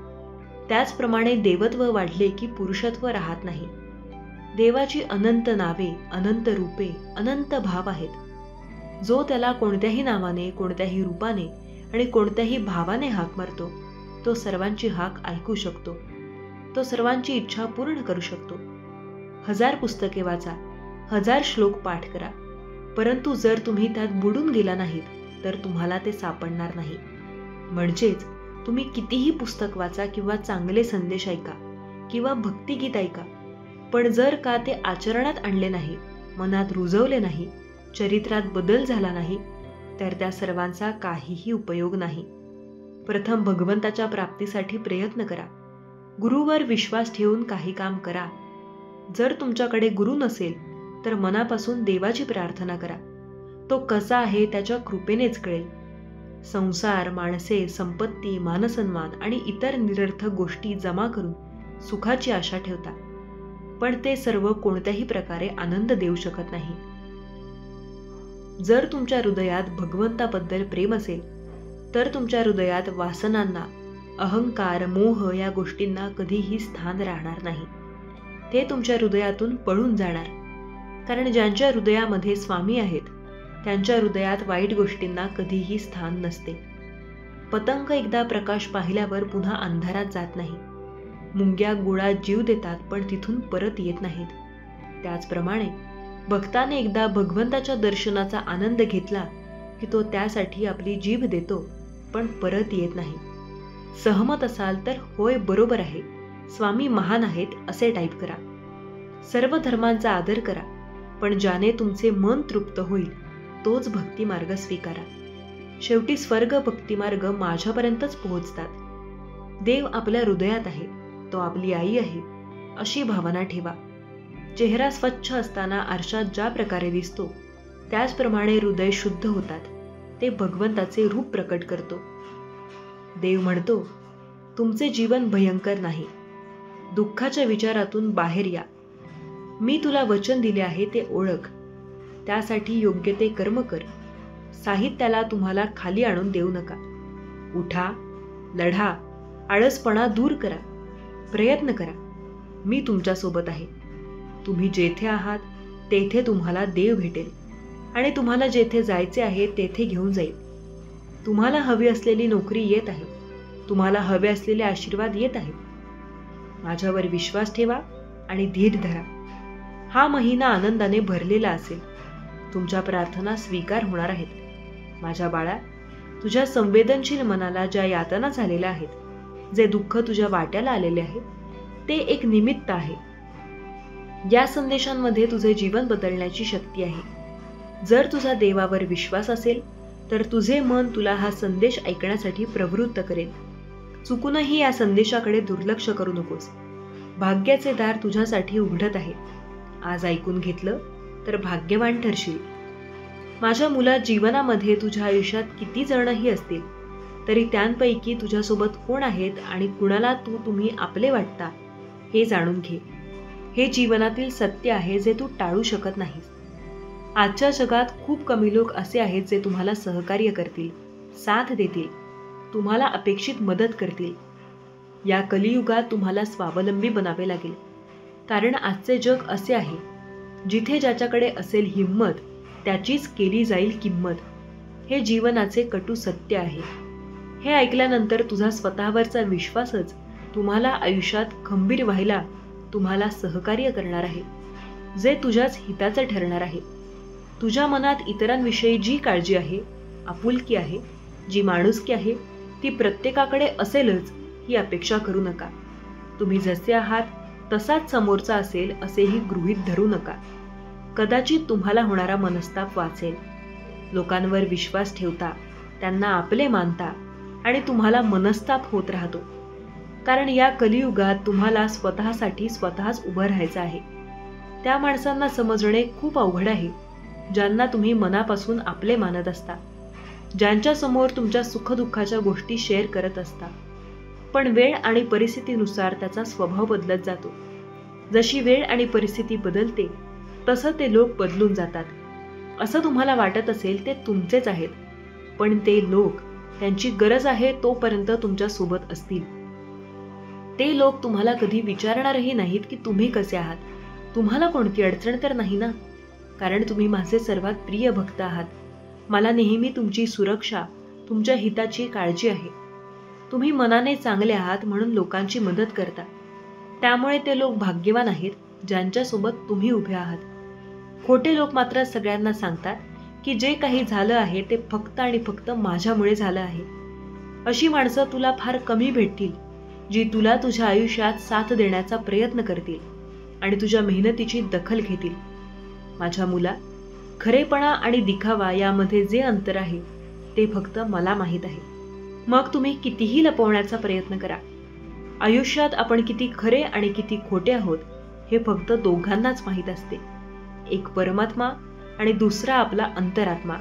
त्याचप्रमाणे देवत्व वाढले की पुरुषत्व राहत नाही. देवाची अनंत नावे, अनंत रूपे, अनंत भाव आहेत. जो त्याला कोणत्याही नावाने, कोणत्याही रूपाने आणि कोणत्याही भावाने हाक मारतो, तो सर्वांची हाक ऐकू शकतो. तो सर्वांची इच्छा पूर्ण करू शकतो. 1000 पुस्तके वाचा, 1000 श्लोक पाठ करा, परंतु जर तुम्ही त्यात बुडून गेला नाहीत तर तुम्हाला ते सापडणार नाही. म्हणजेच तुम्ही कितीही पुस्तक वाचा किंवा चांगले संदेश ऐका किंवा भक्तिगीत ऐका, पण जर का ते आचरणात आणले नाही, मनात रुजवले नाही, चरित्रात बदल झाला नाही, तर त्या सर्वांचा काहीही उपयोग नाही. प्रथम भगवंताच्या प्राप्तीसाठी प्रयत्न करा. गुरुवर विश्वास ठेवून काही काम करा. जर तुमच्याकडे गुरु नसेल तर मनापासून देवाची प्रार्थना करा. तो कसा आहे त्याच्या कृपेनेच कळेल. संसार, माणसे, संपत्ती, मानसन्मान आणि इतर निरर्थक गोष्टी जमा करून सुखाची आशा ठेवता, पण ते सर्व कोणत्याही प्रकारे आनंद देऊ शकत नाही. जर तुमच्या हृदयात भगवंताबद्दल प्रेम असेल तर तुमच्या हृदयात वासनांना, अहंकार, मोह या गोष्टींना कधीही स्थान राहणार नाही. ते तुमच्या हृदयातून पळून जाणार. कारण ज्यांच्या हृदयामध्ये स्वामी आहेत त्यांच्या हृदयात वाईट गोष्टींना कधीही स्थान नसते. पतंग एकदा प्रकाश पाहिल्यावर पुन्हा अंधारात जात नाही. मुंग्या गुळात जीव देतात पण तिथून परत येत नाहीत. त्याचप्रमाणे भक्ताने एकदा भगवंताच्या दर्शनाचा आनंद घेतला की तो त्यासाठी आपली जीभ देतो पण परत येत नाही. सहमत असाल तर होय, बरोबर आहे, स्वामी महान आहेत असे टाईप करा. सर्व धर्मांचा आदर करा, पण ज्याने तुमचे मन तृप्त होईल तोच भक्ती मार्ग स्वीकारा. शेवटी स्वर्ग भक्तिमार्ग माझ्यापर्यंतच पोहोचतात. देव आपल्या हृदयात आहे, तो आपली आई आहे अशी भावना ठेवा. चेहरा स्वच्छ असताना आरशात ज्या प्रकारे दिसतो त्याचप्रमाणे हृदय शुद्ध होतात. ते भगवंताचे रूप प्रकट करतो. देव म्हणतो, तुमचे जीवन भयंकर नाही. दुःखाच्या विचारातून बाहेर या. मी तुला वचन दिले आहे ते ओळख. त्यासाठी योग्य ते कर्म कर. साहित्याला तुम्हाला खाली आणून देऊ नका. उठा, लढा, आळसपणा दूर करा, प्रयत्न करा. मी तुमच्यासोबत आहे. तुम्ही जेथे आहात तेथे तुम्हाला देव भेटेल आणि तुम्हाला जेथे जायचे आहे तेथे घेऊन जाईल. तुम्हाला हवी असलेली नोकरी येत आहे. तुम्हाला हवे असलेले आशीर्वाद येत आहेत. माझ्यावर विश्वास ठेवा आणि धीर धरा. हा महिना आनंदाने भरलेला असेल. तुमच्या प्रार्थना स्वीकार होणार आहेत. माझ्या बाळा, तुझ्या संवेदनशील मनाला ज्या यातना झालेल्या आहेत, जे दुःख तुझ्या वाट्याला आलेले आहे, ते एक निमित्त आहे. या संदेशांमध्ये तुझे जीवन बदलण्याची शक्ती आहे. जर तुझा देवावर विश्वास असेल तर तुझे मन तुला हा संदेश ऐकण्यासाठी प्रवृत्त करेल. चुकूनही या संदेशाकडे दुर्लक्ष करू नकोस. भाग्याचे दार तुझ्यासाठी उघडत आहे. आज ऐकून घेतलं तर भाग्यवान ठरशील. माझ्या मुला, जीवनामध्ये तुझ्या आयुष्यात किती जणही असतील तरी त्यांपैकी तुझ्यासोबत कोण आहेत आणि कुणाला तुम्ही आपले वाटता हे जाणून घे. हे जीवनातील सत्य आहे जे तू टाळू शकत नाहीस. आजच्या जगात खूप कमी लोक असे आहेत जे तुम्हाला सहकार्य करतील, साथ देतील, तुम्हाला अपेक्षित मदत करतील. या कलियुगात तुम्हाला स्वावलंबी बनावे लागेल. कारण आजचे जग असे आहे जिथे ज्याच्याकडे असेल हिंमत त्याचीच केली जाईल किंमत. हे जीवनाचे कटू सत्य आहे. हे ऐकल्यानंतर तुझा स्वतःवरचा विश्वासच तुम्हाला आयुष्यात खंबीर व्हायला तुम्हाला सहकार्य करणार आहे, जे तुझ्याच हिताचे ठरणार आहे. तुझ्या मनात इतरांविषयी जी काळजी आहे, आपुलकी आहे, जी माणुसकी आहे, ती प्रत्येकाकडे असेलच ही अपेक्षा करू नका. तुम्ही जसे आहात तसाच समोरचा असेल असेही गृहीत धरू नका. कदाचित तुम्हाला होणारा मनस्ताप वाचेल. लोकांवर विश्वास ठेवता, त्यांना आपले मानता आणि तुम्हाला मनस्ताप होत राहतो. कारण या कलियुगात तुम्हाला स्वतःसाठी स्वतःच उभं राहायचं आहे. त्या माणसांना समजणे खूप अवघड आहे ज्यांना तुम्ही मनापासून आपले मानत असता, ज्यांच्या समोर तुमच्या सुखदुःखाच्या गोष्टी शेअर करत असता. पण वेळ आणि परिस्थितीनुसार त्याचा स्वभाव बदलत जातो. जशी वेळ आणि परिस्थिती बदलते तसं ते लोक बदलून जातात. असं तुम्हाला वाटत असेल ते तुमचेच आहेत, पण ते लोक त्यांची गरज आहे तोपर्यंत तुमच्या सोबत असतील. ते लोक तुम्हाला कधी विचारणारही नाहीत की तुम्ही कसे आहात, तुम्हाला कोणती अडचण तर नाही ना. कारण तुम्ही माझे सर्वात प्रिय भक्त आहात. मला नेहमी तुमची सुरक्षा, तुमच्या हिताची काळजी आहे. तुम्ही मनाने चांगले आहात म्हणून लोकांची मदत करता. त्यामुळे ते लोक भाग्यवान आहेत ज्यांच्यासोबत तुम्ही उभे आहात. खोटे लोक मात्र सगळ्यांना सांगतात की जे काही झालं आहे ते फक्त आणि फक्त माझ्यामुळे झालं आहे. अशी माणसं तुला फार कमी भेटतील जी तुला तुझ्या आयुष्यात साथ देण्याचा प्रयत्न करतील आणि तुझ्या मेहनतीची दखल घेतील. माझ्या मुला, खरेपणा आणि दिखावा यामध्ये जे अंतर आहे ते फक्त मला माहीत आहे. मग तुम्ही कितीही लपवण्याचा प्रयत्न करा. आयुष्यात आपण किती खरे आणि किती खोटे आहोत हे फक्त दोघांनाच माहीत असते. एक परमात्मा आणि दुसरा आपला अंतरात्मा.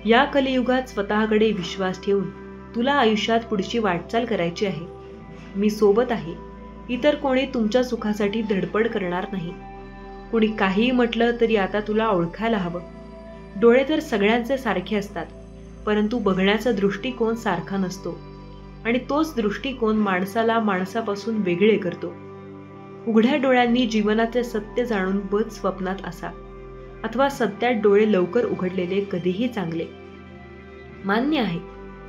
या कलियुगात स्वतःकडे विश्वास ठेवून तुला आयुष्यात पुढची वाटचाल करायची आहे. मी सोबत आहे. इतर कोणी तुमच्या सुखासाठी धडपड करणार नाही. कोणी काहीही म्हटलं तरी आता तुला ओळखायला हवं. डोळे तर सगळ्यांचे सारखे असतात, परंतु बघण्याचा दृष्टिकोन सारखा नसतो आणि तोच दृष्टिकोन माणसाला माणसापासून वेगळे करतो. उघड्या डोळ्यांनी जीवनाचे सत्य जाणून बद स्वप्नात असा, अथवा सत्यात डोळे लवकर उघडलेले कधीही चांगले. मान्य आहे,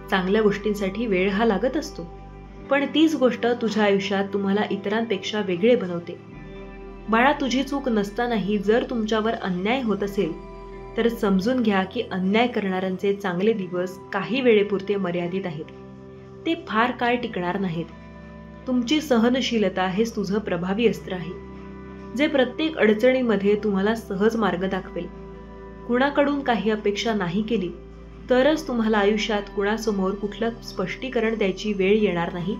चांगल्या गोष्टींसाठी वेळ हा लागत असतो, पण तीच गोष्ट तुझ्या आयुष्यात तुम्हाला इतरांपेक्षा वेगळे बनवते. बाळा, तुझी चूक नसतानाही जर तुमच्यावर अन्याय होत असेल तर समजून घ्या की अन्याय करणाऱ्यांचे चांगले दिवस काही वेळेपुरते मर्यादित आहेत. ते फार काळ टिकणार नाहीत. तुमची सहनशीलता हेच तुझं प्रभावी अस्त्र आहे, जे प्रत्येक अडचणीमध्ये तुम्हाला सहज मार्ग दाखवेल. कुणाकडून काही अपेक्षा नाही केली तरच तुम्हाला आयुष्यात कुणासमोर कुठलं स्पष्टीकरण द्यायची वेळ येणार नाही,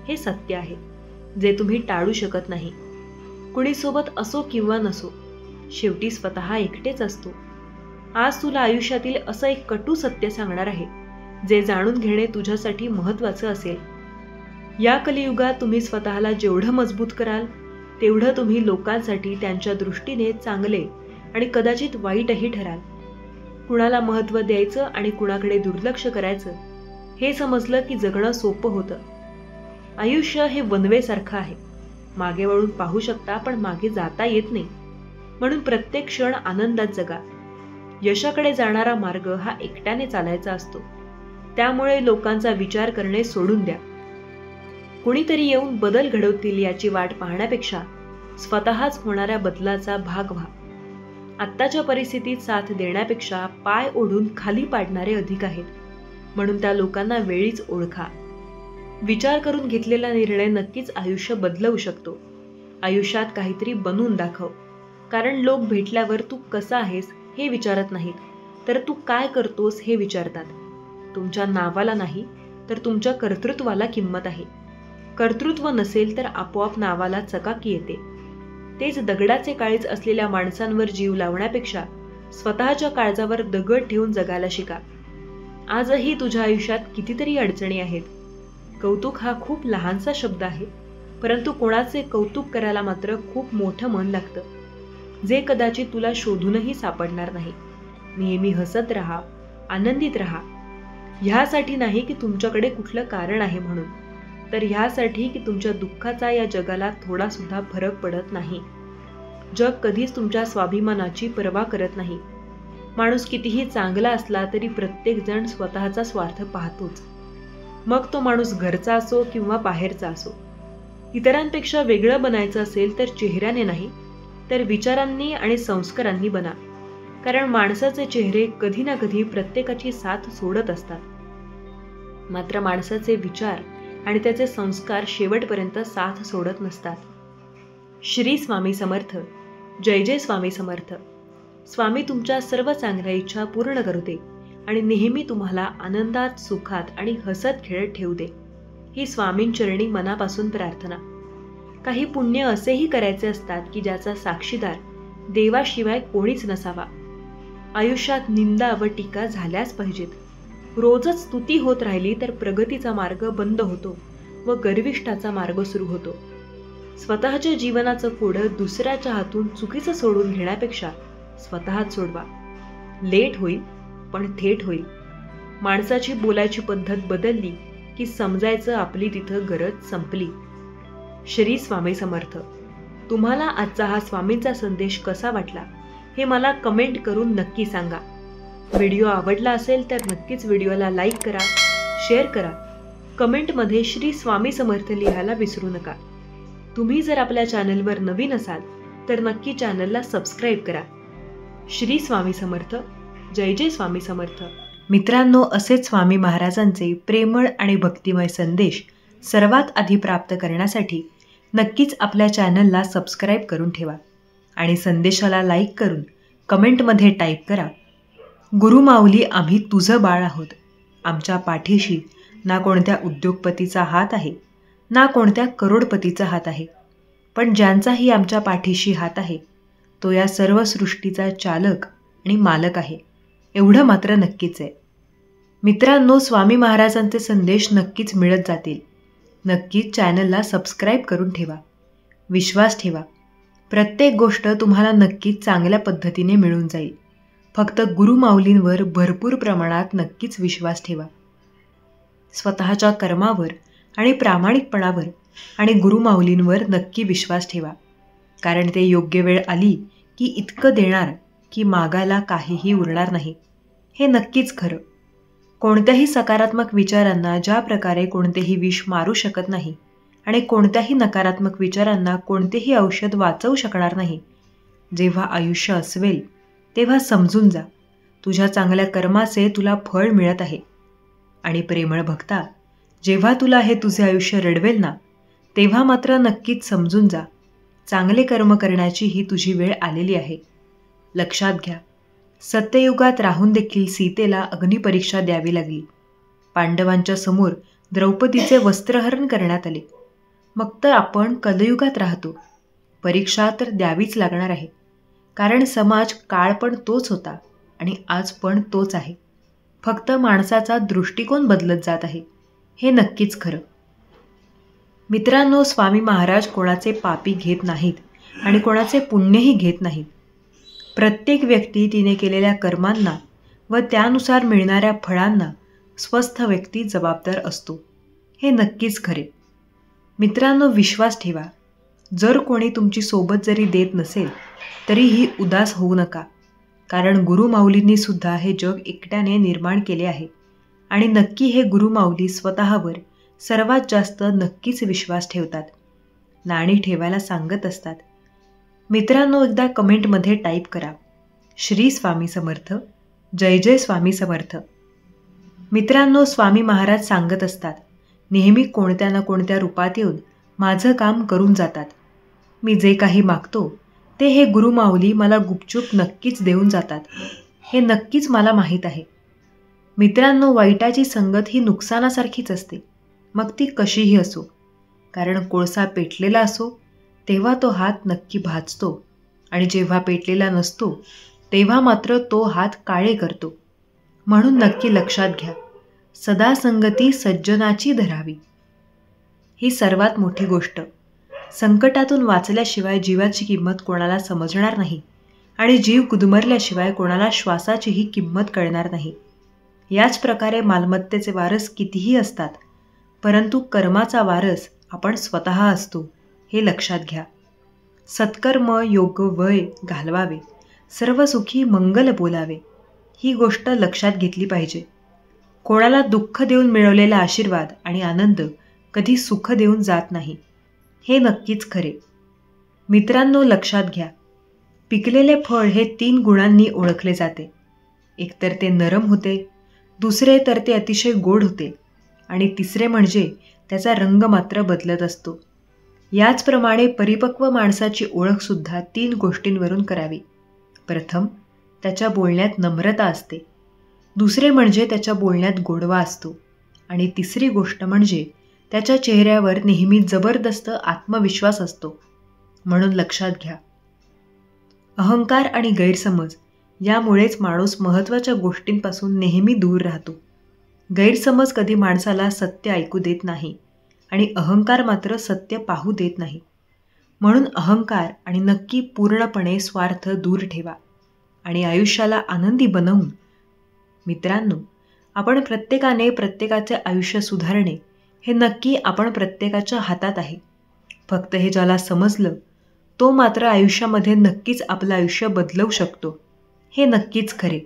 हे सत्य आहे, जे तुम्ही टाळू शकत नाही. कुणीसोबत असो किंवा नसो, शेवटी स्वतः एकटेच असतो. आज तुला आयुष्यातील असं एक कटू सत्य सांगणार आहे, जे जाणून घेणे तुझ्यासाठी महत्त्वाचं असेल. या कलियुगात तुम्ही स्वतःला जेवढं मजबूत कराल तेवढं तुम्ही लोकांसाठी त्यांच्या दृष्टीने चांगले आणि कदाचित वाईटही ठराल. कुणाला महत्त्व द्यायचं आणि कुणाकडे दुर्लक्ष करायचं हे समजलं की जगणं सोपं होतं. आयुष्य हे वनवे सारखं आहे. मागे वळून पाहू शकता पण मागे जाता येत नाही. म्हणून प्रत्येक क्षण आनंदात जगा. यशाकडे जाणारा मार्ग हा एकट्याने चालायचा असतो. त्यामुळे लोकांचा विचार करणे सोडून द्या. कुणीतरी येऊन बदल घडवतील याची वाट पाहण्यापेक्षा स्वतःच होणाऱ्या बदलाचा भाग व्हा. आत्ताच्या परिस्थितीत साथ देण्यापेक्षा पाय ओढून खाली पाडणारे अधिक आहेत. म्हणून त्या लोकांना वेळीच ओळखा. विचार करून घेतलेला निर्णय नक्कीच आयुष्य बदलवू शकतो. आयुष्यात काहीतरी बनवून दाखव. कारण लोक भेटल्यावर तू कसा आहेस हे विचारत नाहीत, तर तू काय करतोस हे विचारतात. तुमच्या नावाला नाही तर तुमच्या कर्तृत्वाला किंमत आहे. कर्तृत्व नसेल तर आपोआप नावाला चकाकी येते. तेच दगडाचे काळीज असलेल्या माणसांवर जीव लावण्यापेक्षा स्वतःच्या काळजावर दगड ठेवून जगायला शिका. आजही तुझ्या आयुष्यात कितीतरी अडचणी आहेत. कौतुक हा खूप लहानसा शब्द आहे, परंतु कोणाचे कौतुक करायला मात्र खूप मोठं मन लागतं, जे कदाचित तुला शोधूनही सापडणार नाही. नेहमी हसत राहा, आनंदित राहा. ह्यासाठी नाही की तुमच्याकडे कुठलं कारण आहे म्हणून, तर ह्यासाठी की तुमच्या दुःखाचा या जगाला थोडा सुद्धा फरक पडत नाही. जग कधीच तुमच्या स्वाभिमानाची पर्वा करत नाही. माणूस कितीही चांगला असला तरी प्रत्येक जण स्वतःचा स्वार्थ पाहतोच. मग तो माणूस घरचा असो किंवा बाहेरचा असो. इतरांपेक्षा वेगळं बनायचं असेल तर चेहऱ्याने नाही तर विचारांनी आणि संस्कारांनी बना. कारण माणसाचे चेहरे कधी ना कधी प्रत्येकाची साथ सोडत असतात, मात्र माणसाचे विचार आणि त्याचे संस्कार शेवटपर्यंत साथ सोडत नसतात. श्री स्वामी समर्थ. जय जय स्वामी समर्थ. स्वामी तुमच्या सर्व चांगल्या इच्छा पूर्ण करू दे आणि नेहमी तुम्हाला आनंदात, सुखात आणि हसत खेळत ठेवू दे, ही स्वामींचरणी मनापासून प्रार्थना. काही पुण्य असेही करायचे असतात की ज्याचा साक्षीदार देवाशिवाय कोणीच नसावा. आयुष्यात निंदा व टीका झाल्याच पाहिजेत. रोजच स्तुती होत राहिली तर प्रगतीचा मार्ग बंद होतो व गर्विष्ठाचा मार्ग सुरू होतो. स्वतःच्या जीवनाचं कोडं दुसऱ्याच्या हातून चुकीचं सोडून घेण्यापेक्षा स्वतःच सोडवा. लेट होईल पण थेट होईल. माणसाची बोलायची पद्धत बदलली की समजायचं आपली तिथं गरज संपली. श्री स्वामी समर्थ. तुम्हाला आजचा हा स्वामींचा संदेश कसा वाटला हे मला कमेंट करून नक्की सांगा. व्हिडिओ आवडला असेल तर नक्कीच व्हिडिओला लाईक करा, शेअर करा. कमेंटमध्ये श्री स्वामी समर्थ लिहायला विसरू नका. तुम्ही जर आपल्या चॅनलवर नवीन असाल तर नक्की चॅनलला सबस्क्राईब करा. श्री स्वामी समर्थ. जय जय स्वामी समर्थ. मित्रांनो, असेच स्वामी महाराजांचे प्रेमळ आणि भक्तिमय संदेश सर्वात आधी प्राप्त करण्यासाठी नक्कीच आपल्या चॅनलला सबस्क्राईब करून ठेवा आणि संदेशाला लाईक करून कमेंटमध्ये टाईप करा, गुरुमाऊली आम्ही तुझं बाळ आहोत, आमच्या पाठीशी ना कोणत्या उद्योगपतीचा हात आहे, ना कोणत्या करोडपतीचा हात आहे. पण ज्यांचाही आमच्या पाठीशी हात आहे तो या सर्व सृष्टीचा चालक आणि मालक आहे, एवढं मात्र नक्कीच आहे. मित्रांनो, स्वामी महाराजांचे संदेश नक्कीच मिळत जातील. नक्कीच चॅनलला सबस्क्राईब करून ठेवा. विश्वास ठेवा, प्रत्येक गोष्ट तुम्हाला नक्कीच चांगल्या पद्धतीने मिळून जाईल. फक्त गुरुमाऊलींवर भरपूर प्रमाणात नक्कीच विश्वास ठेवा. स्वतःच्या कर्मावर आणि प्रामाणिकपणावर आणि गुरुमाऊलींवर नक्की विश्वास ठेवा. कारण ते योग्य वेळ आली की इतकं देणार की मागायला काहीही उरणार नाही. हे नक्कीच खरं. कोणत्याही सकारात्मक विचारांना ज्या प्रकारे कोणतेही विष मारू शकत नाही आणि कोणत्याही नकारात्मक विचारांना कोणतेही औषध वाचवू शकणार नाही, जेव्हा आयुष्य अस्वेल तेव्हा समजून जा, तुझ्या चांगल्या कर्माचे तुला फळ मिळत आहे. आणि प्रेमळ भक्ता, जेव्हा तुला हे तुझे आयुष्य रडवेल ना, तेव्हा मात्र नक्कीच समजून जा, चांगले कर्म करण्याची ही तुझी वेळ आलेली आहे. लक्षात घ्या, सत्ययुगात राहून देखील सीतेला अग्निपरीक्षा द्यावी लागली. पांडवांच्या समोर द्रौपदीचे वस्त्रहरण करण्यात आले. मग तर आपण कलयुगात राहतो. परीक्षा तर द्यावीच लागणार आहे. कारण समाज काळ पण तोच होता आणि आज पण तोच आहे. फक्त माणसाचा दृष्टिकोन बदलत जात आहे. हे नक्कीच खरं. मित्रांनो, स्वामी महाराज कोणाचे पापी घेत नाहीत आणि कोणाचे पुण्यही घेत नाहीत. प्रत्येक व्यक्ती तिने केलेल्या कर्मांना व त्यानुसार मिळणाऱ्या फळांना स्वस्थ व्यक्ती जबाबदार असतो. हे नक्कीच खरे. मित्रांनो, विश्वास ठेवा. जर कोणी तुमची सोबत जरी देत नसेल तरीही उदास होऊ नका. कारण गुरुमाऊलींनी सुद्धा हे जग एकट्याने निर्माण केले आहे आणि नक्की हे गुरुमाऊली स्वतःवर सर्वात जास्त नक्कीच विश्वास ठेवतात. नाणी ठेवायला सांगत असतात. मित्रांनो, एकदा कमेंटमध्ये टाईप करा, श्री स्वामी समर्थ, जय जय स्वामी समर्थ. मित्रांनो, स्वामी महाराज सांगत असतात, नेहमी कोणत्या ना कोणत्या रूपात येऊन माझं काम करून जातात. मी जे काही मागतो ते हे गुरुमाऊली मला गुपचूप नक्कीच देऊन जातात. हे नक्कीच मला माहीत आहे. मित्रांनो, वाईटाची संगत ही नुकसानासारखीच असते, मग ती कशीही असो. कारण कोळसा पेटलेला असो तेव्हा तो हात नक्की भाजतो आणि जेव्हा पेटलेला नसतो तेव्हा मात्र तो हात काळे करतो. म्हणून नक्की लक्षात घ्या, सदा संगती सज्जनाची धरावी. ही सर्वात मोठी गोष्ट. संकटातून वाचल्याशिवाय जीवाची किंमत कोणाला समजणार नाही आणि जीव गुदमरल्याशिवाय कोणाला श्वासाचीही किंमत कळणार नाही. याच प्रकारे मालमत्तेचे वारस कितीही असतात, परंतु कर्माचा वारस आपण स्वतः असतो, हे लक्षात घ्या. सत्कर्म योग वय घालवावे, सर्व सुखी मंगल बोलावे. ही गोष्ट लक्षात घेतली पाहिजे. कोणाला दुःख देऊन मिळवलेला आशीर्वाद आणि आनंद कधी सुख देऊन जात नाही. हे नक्कीच खरे. मित्रांनो, लक्षात घ्या, पिकलेले फळ हे 3 गुणांनी ओळखले जाते. एकतर ते नरम होते, दुसरे तर ते अतिशय गोड होते आणि तिसरे म्हणजे त्याचा रंग मात्र बदलत असतो. याचप्रमाणे परिपक्व माणसाची ओळखसुद्धा 3 गोष्टींवरून करावी. प्रथम, त्याच्या बोलण्यात नम्रता असते. दुसरे म्हणजे त्याच्या बोलण्यात गोडवा असतो आणि तिसरी गोष्ट म्हणजे त्याच्या चेहऱ्यावर नेहमी जबरदस्त आत्मविश्वास असतो. म्हणून लक्षात घ्या, अहंकार आणि गैरसमज यामुळेच माणूस महत्त्वाच्या गोष्टींपासून नेहमी दूर राहतो. गैरसमज कधी माणसाला सत्य ऐकू देत नाही आणि अहंकार मात्र सत्य पाहू देत नाही. म्हणून अहंकार आणि नक्की पूर्णपणे स्वार्थ दूर ठेवा आणि आयुष्याला आनंदी बनवून. मित्रांनो, आपण प्रत्येकाने प्रत्येकाचे आयुष्य सुधारणे हे नक्की आपण प्रत्येकाच्या हातात आहे. फक्त हे ज्याला समजलं तो मात्र आयुष्यामध्ये नक्कीच आपलं आयुष्य बदलवू शकतो. हे नक्कीच खरे.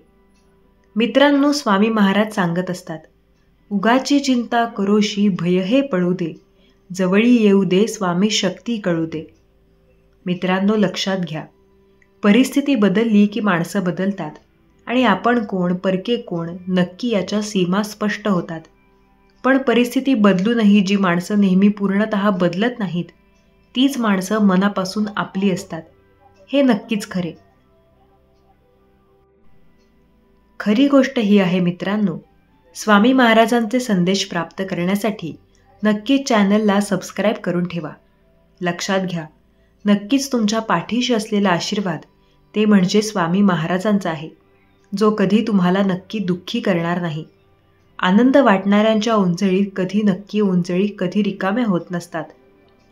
मित्रांनो, स्वामी महाराज सांगत असतात, उगाची चिंता करोशी भय हे पळू दे, जवळी येऊ दे स्वामी शक्ती कळू दे. मित्रांनो, लक्षात घ्या, परिस्थिती बदलली की माणसं बदलतात आणि आपण कोण परके कोण नक्की याच्या सीमा स्पष्ट होतात. पण परिस्थिती बदलूनही जी माणसं नेहमी पूर्णतः बदलत नाहीत तीच माणसं मनापासून आपली असतात. हे नक्कीच खरे. खरी गोष्ट ही आहे मित्रांनो, स्वामी महाराजांचे संदेश प्राप्त करण्यासाठी नक्कीच चॅनलला सबस्क्राईब करून ठेवा. लक्षात घ्या, नक्कीच तुमच्या पाठीशी असलेला आशीर्वाद ते म्हणजे स्वामी महाराजांचा आहे, जो कधी तुम्हाला नक्की दुःखी करणार नाही. आनंद वाटणाऱ्यांच्या ओंजळी कधी रिकाम्या होत नसतात,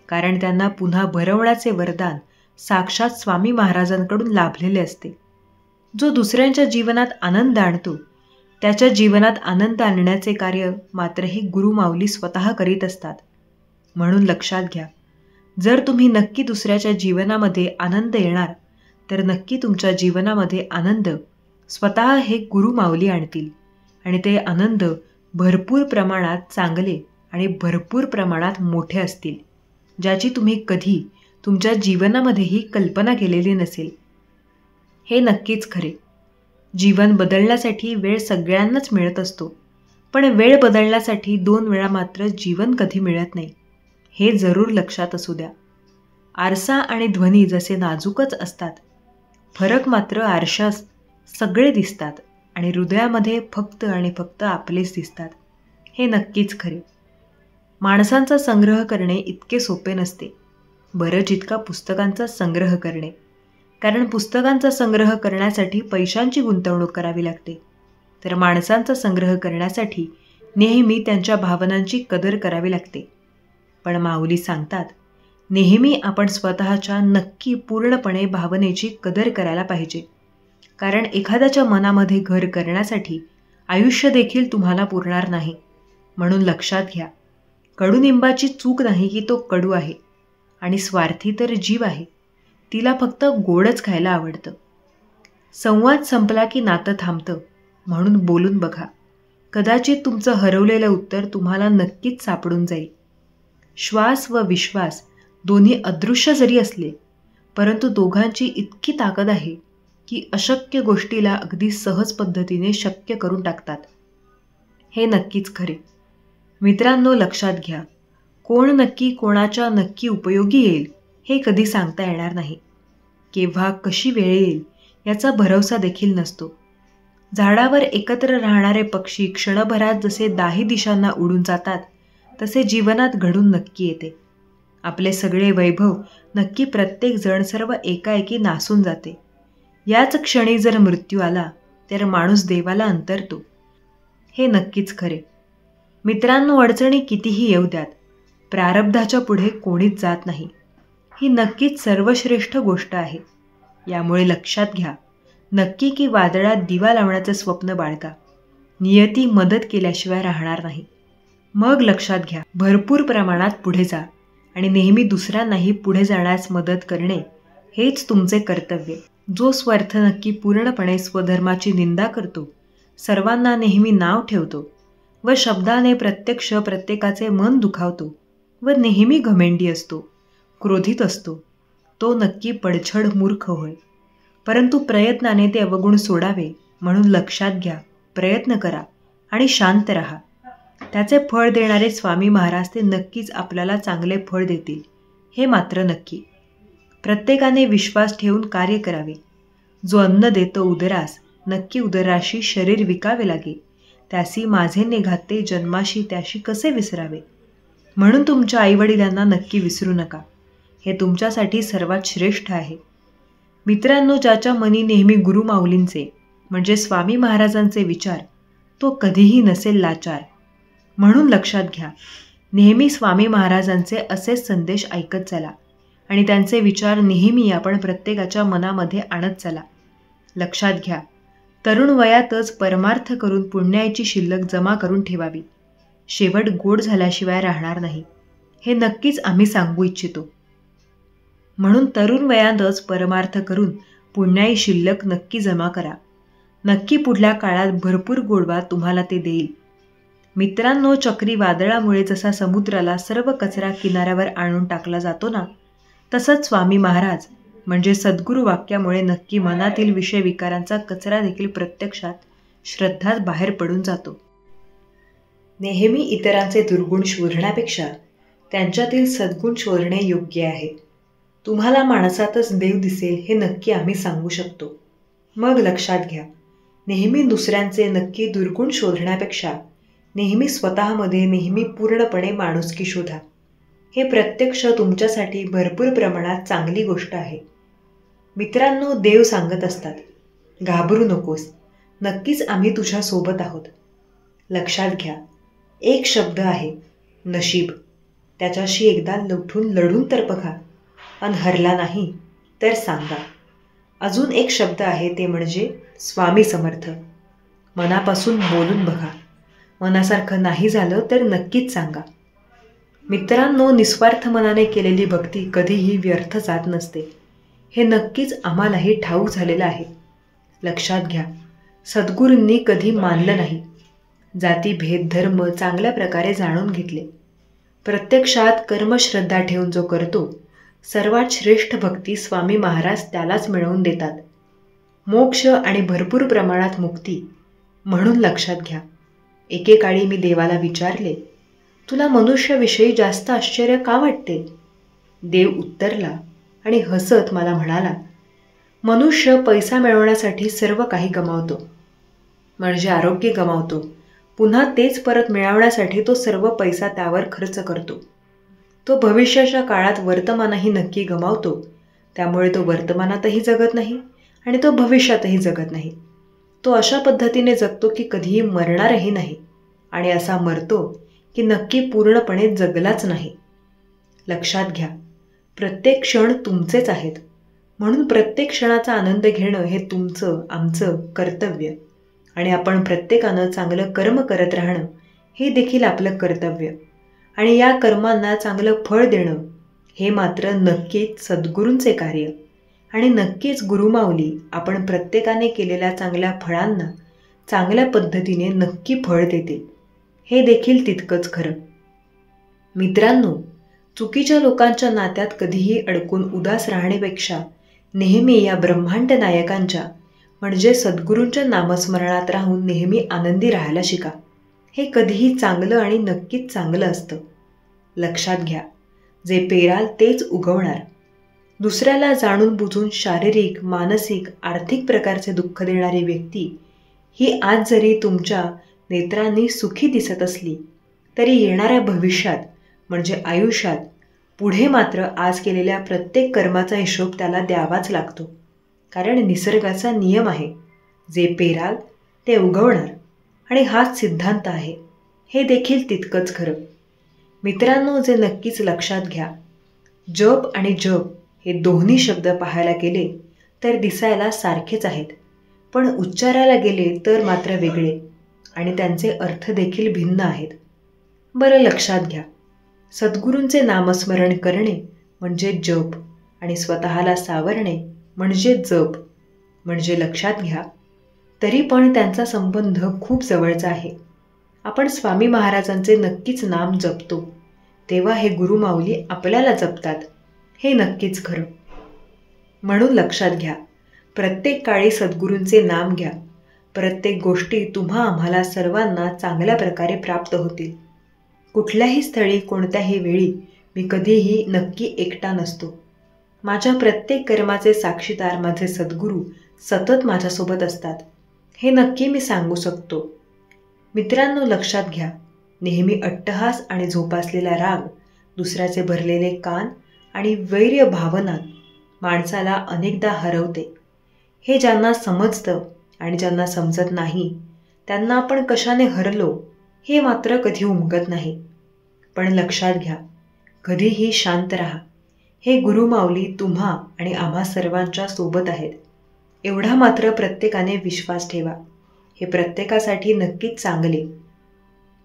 कारण त्यांना पुन्हा भरवण्याचे वरदान साक्षात स्वामी महाराजांकडून लाभलेले असते. जो दुसऱ्यांच्या जीवनात आनंद आणतो, त्याच्या जीवनात आनंद आणण्याचे कार्य मात्र हे गुरुमाऊली स्वतः करीत असतात. म्हणून लक्षात घ्या, जर तुम्ही नक्की दुसऱ्याच्या जीवनामध्ये आनंद येणार, तर नक्की तुमच्या जीवनामध्ये आनंद स्वतः हे गुरुमाऊली आणतील. आणि ते आनंद भरपूर प्रमाणात चांगले आणि भरपूर प्रमाणात मोठे असतील, ज्याची तुम्ही कधी तुमच्या जीवनामध्येही कल्पना केलेली नसेल. हे नक्कीच खरे. जीवन बदलण्यासाठी वेळ सगळ्यांनाच मिळत असतो, पण वेळ बदलण्यासाठी 2 वेळा मात्र जीवन कधी मिळत नाही, हे जरूर लक्षात असू द्या. आरसा आणि ध्वनी जसे नाजूकच असतात, फरक मात्र आरशास सगळे दिसतात आणि हृदयामध्ये फक्त आणि फक्त आपलेच दिसतात. हे नक्कीच खरे. माणसांचा संग्रह करणे इतके सोपे नसते, बरं जितका पुस्तकांचा संग्रह करणे. कारण पुस्तकांचा संग्रह करण्यासाठी पैशांची गुंतवणूक करावी लागते, तर माणसांचा संग्रह करण्यासाठी नेहमी त्यांच्या भावनांची कदर करावी लागते. पण माऊली सांगतात, नेहमी आपण स्वतःच्या नक्की पूर्णपणे भावनेची कदर करायला पाहिजे. कारण एखाद्याच्या मनामध्ये घर करण्यासाठी आयुष्य देखील तुम्हाला पुरणार नाही. म्हणून लक्षात घ्या, कडुनिंबाची चूक नाही की तो कडू आहे, आणि स्वार्थी तर जीव आहे, तिला फक्त गोडच खायला आवडतं. संवाद संपला की नातं थांबतं, म्हणून बोलून बघा. कदाचित तुमचं हरवलेलं उत्तर तुम्हाला नक्कीच सापडून जाईल. श्वास व विश्वास दोन्ही अदृश्य जरी असले, परंतु दोघांची इतकी ताकद आहे की अशक्य गोष्टीला अगदी सहज पद्धतीने शक्य करून टाकतात. हे नक्कीच खरे. मित्रांनो, लक्षात घ्या, कोण नक्की कोणाच्या नक्की उपयोगी येईल हे कधी सांगता येणार नाही. केव्हा कशी वेळ येईल याचा भरवसा देखील नसतो. झाडावर एकत्र राहणारे पक्षी क्षणभरात जसे 10 दिशांना उडून जातात, तसे जीवनात घडून नक्की येते. आपले सगळे वैभव नक्की प्रत्येक जण सर्व एकाएकी नासून जाते. याच क्षणी जर मृत्यू आला तर माणूस देवाला अंतरतो. हे नक्कीच खरे. मित्रांनो, अडचणी कितीही येऊ द्यात, प्रारब्धाच्या पुढे कोणीच जात नाही. ही नक्कीच सर्वश्रेष्ठ गोष्ट आहे. यामुळे लक्षात घ्या, नक्की की वादळात दिवा लावण्याचं स्वप्न बाळगा. नियती मदत केल्याशिवाय राहणार नाही. मग लक्षात घ्या, भरपूर प्रमाणात पुढे जा आणि नेहमी दुसऱ्यांनाही पुढे जाण्यास मदत करणे हेच तुमचे कर्तव्य. जो स्वार्थ नक्की पूर्णपणे स्वधर्माची निंदा करतो, सर्वांना नेहमी नाव ठेवतो व शब्दाने प्रत्यक्ष प्रत्येकाचे मन दुखावतो व नेहमी घमेंडी असतो, क्रोधित असतो, तो नक्की पडछड मूर्ख होय. परंतु प्रयत्नाने ते अवगुण सोडावे म्हणून लक्षात घ्या, प्रयत्न करा आणि शांत राहा. त्याचे फळ देणारे स्वामी महाराज ते नक्कीच आपल्याला चांगले फळ देतील, हे मात्र नक्की. प्रत्येकाने विश्वास ठेवून कार्य करावे. जो अन्न देतो उदरास, नक्की उदराशी शरीर विकावे लागे. त्यासी माझे निघाते जन्माशी, त्याशी कसे विसरावे. म्हणून तुमच्या आईवडिलांना नक्की विसरू नका. हे तुमच्यासाठी सर्वात श्रेष्ठ आहे. मित्रांनो, ज्याच्या मनी नेहमी गुरुमाऊलींचे म्हणजे स्वामी महाराजांचे विचार, तो कधीही नसेल लाचार. म्हणून लक्षात घ्या, नेहमी स्वामी महाराजांचे असेच संदेश ऐकत चला आणि त्यांचे विचार नेहमी आपण प्रत्येकाच्या मनामध्ये आणत चला. लक्षात घ्या, तरुण वयातच परमार्थ करून पुण्याची शिल्लक जमा करून ठेवावी. शेवट गोड झाल्याशिवाय राहणार नाही, हे नक्कीच आम्ही सांगू इच्छितो. म्हणून तरुण वयातच परमार्थ करून पुण्याई शिल्लक नक्की जमा करा. नक्की पुढल्या काळात भरपूर गोडवा तुम्हाला ते देईल. मित्रांनो, चक्रीवादळामुळे जसा समुद्राला सर्व कचरा किनाऱ्यावर आणून टाकला जातो ना, तसंच स्वामी महाराज म्हणजे सद्गुरू वाक्यामुळे नक्की मनातील विषय विकारांचा कचरा देखील प्रत्यक्षात श्रद्धात बाहेर पडून जातो. नेहमी इतरांचे दुर्गुण शोधण्यापेक्षा त्यांच्यातील सद्गुण शोधणे योग्य आहे. तुम्हाला माणसातच देव दिसेल हे नक्की आम्ही सांगू शकतो. मग लक्षात घ्या, नेहमी दुसऱ्यांचे नक्की दुर्गुण शोधण्यापेक्षा नेहमी स्वतःमध्ये नेहमी पूर्णपणे माणुसकी शोधा. हे प्रत्यक्ष तुमच्यासाठी भरपूर प्रमाणात चांगली गोष्ट आहे. मित्रांनो, देव सांगत असतात, घाबरू नकोस, नक्कीच आम्ही तुझ्या सोबत आहोत. लक्षात घ्या, एक शब्द आहे नशीब. त्याच्याशी एकदा लढून तर बघा, आणि हरला नाही तर सांगा. अजून एक शब्द आहे, ते म्हणजे स्वामी समर्थ. मनापासून बोलून बघा. मनासारखं नाही झालं तर नक्कीच सांगा. मित्रांनो, निस्वार्थ मनाने केलेली भक्ती कधीही व्यर्थ जात नसते. हे नक्कीच आम्हालाही ठाऊक झालेलं आहे. लक्षात घ्या, सद्गुरूंनी कधी मानलं नाही. जाती भेद धर्म चांगल्या प्रकारे जाणून घेतले. प्रत्यक्षात कर्मश्रद्धा ठेवून जो करतो, सर्वात श्रेष्ठ भक्ती स्वामी महाराज त्यालाच मिळवून देतात. मोक्ष आणि भरपूर प्रमाणात मुक्ती. म्हणून लक्षात घ्या, एकेकाळी मी देवाला विचारले, तुला मनुष्याविषयी जास्त आश्चर्य का वाटते? देव उत्तरला आणि हसत मला म्हणाला, मनुष्य पैसा मिळवण्यासाठी सर्व काही गमावतो, म्हणजे आरोग्य गमावतो. पुन्हा तेच परत मिळवण्यासाठी तो सर्व पैसा त्यावर खर्च करतो. तो भविष्याच्या काळात वर्तमानही नक्की गमावतो. त्यामुळे तो वर्तमानातही जगत नाही आणि तो भविष्यातही जगत नाही. तो अशा पद्धतीने जगतो की कधीही मरणारही नाही, आणि असा मरतो की नक्की पूर्णपणे जगलाच नाही. लक्षात घ्या, प्रत्येक क्षण तुमचेच आहेत. म्हणून प्रत्येक क्षणाचा आनंद घेणं हे तुमचं आमचं कर्तव्य, आणि आपण प्रत्येकानं चांगलं कर्म करत राहणं हे देखील आपलं कर्तव्य, आणि या कर्मांना चांगलं फळ देणं हे मात्र नक्कीच सद्गुरूंचे कार्य, आणि नक्कीच गुरुमाऊली आपण प्रत्येकाने केलेल्या चांगल्या फळांना चांगल्या पद्धतीने नक्की फळ देतील. हे देखील तितकंच खरं. मित्रांनो, चुकीच्या लोकांच्या नात्यात कधीही अडकून उदास राहण्यापेक्षा नेहमी या ब्रह्मांड नायकांच्या म्हणजे सद्गुरूंच्या नामस्मरणात राहून नेहमी आनंदी राहायला शिका. हे कधीही चांगलं आणि नक्कीच चांगलं असतं. लक्षात घ्या, जे पेराल तेच उगवणार. दुसऱ्याला जाणून बुजून शारीरिक, मानसिक, आर्थिक प्रकारचे दुःख देणारी व्यक्ती ही आज जरी तुमच्या नेत्रांनी सुखी दिसत असली तरी येणाऱ्या भविष्यात म्हणजे आयुष्यात पुढे मात्र आज केलेल्या प्रत्येक कर्माचा हिशोब त्याला द्यावाच लागतो. कारण निसर्गाचा नियम आहे, जे पेराल ते उगवणार, आणि हाच सिद्धांत आहे. हे देखील तितकंच खरं. मित्रांनो, जे नक्कीच लक्षात घ्या, जप आणि जप हे दोन्ही शब्द पाहायला गेले तर दिसायला सारखेच आहेत, पण उच्चारायला गेले तर मात्र वेगळे, आणि त्यांचे अर्थ देखील भिन्न आहेत. बरं, लक्षात घ्या, सद्गुरूंचे नामस्मरण करणे म्हणजे जप, आणि स्वतःला सावरणे म्हणजे जप. म्हणजे लक्षात घ्या, तरी पण त्यांचा संबंध खूप जवळचा आहे. आपण स्वामी महाराजांचे नक्कीच नाम जपतो, तेव्हा हे गुरुमाऊली आपल्याला जपतात. हे नक्कीच खरं. म्हणून लक्षात घ्या, प्रत्येक काळी सद्गुरूंचे नाम घ्या. प्रत्येक गोष्टी तुम्हा आम्हाला सर्वांना चांगल्या प्रकारे प्राप्त होतील. कुठल्याही स्थळी कोणत्याही वेळी मी कधीही नक्की एकटा नसतो. माझ्या प्रत्येक कर्माचे साक्षीदार माझे सद्गुरू सतत माझ्यासोबत असतात. हे नक्की मी सांगू शकतो. मित्रांनो, लक्षात घ्या, नेहमी अट्टहास आणि झोपासलेला राग, दुसऱ्याचे भरलेले कान आणि वैर्य भावना माणसाला अनेकदा हरवते. हे ज्यांना समजतं आणि ज्यांना समजत नाही त्यांना आपण कशाने हरलो हे मात्र कधी उमगत नाही. पण लक्षात घ्या, कधीही शांत राहा. हे गुरुमाऊली तुम्हा आणि आम्हा सर्वांच्या सोबत आहेत, एवढा मात्र प्रत्येकाने विश्वास ठेवा. हे प्रत्येकासाठी नक्कीच चांगले.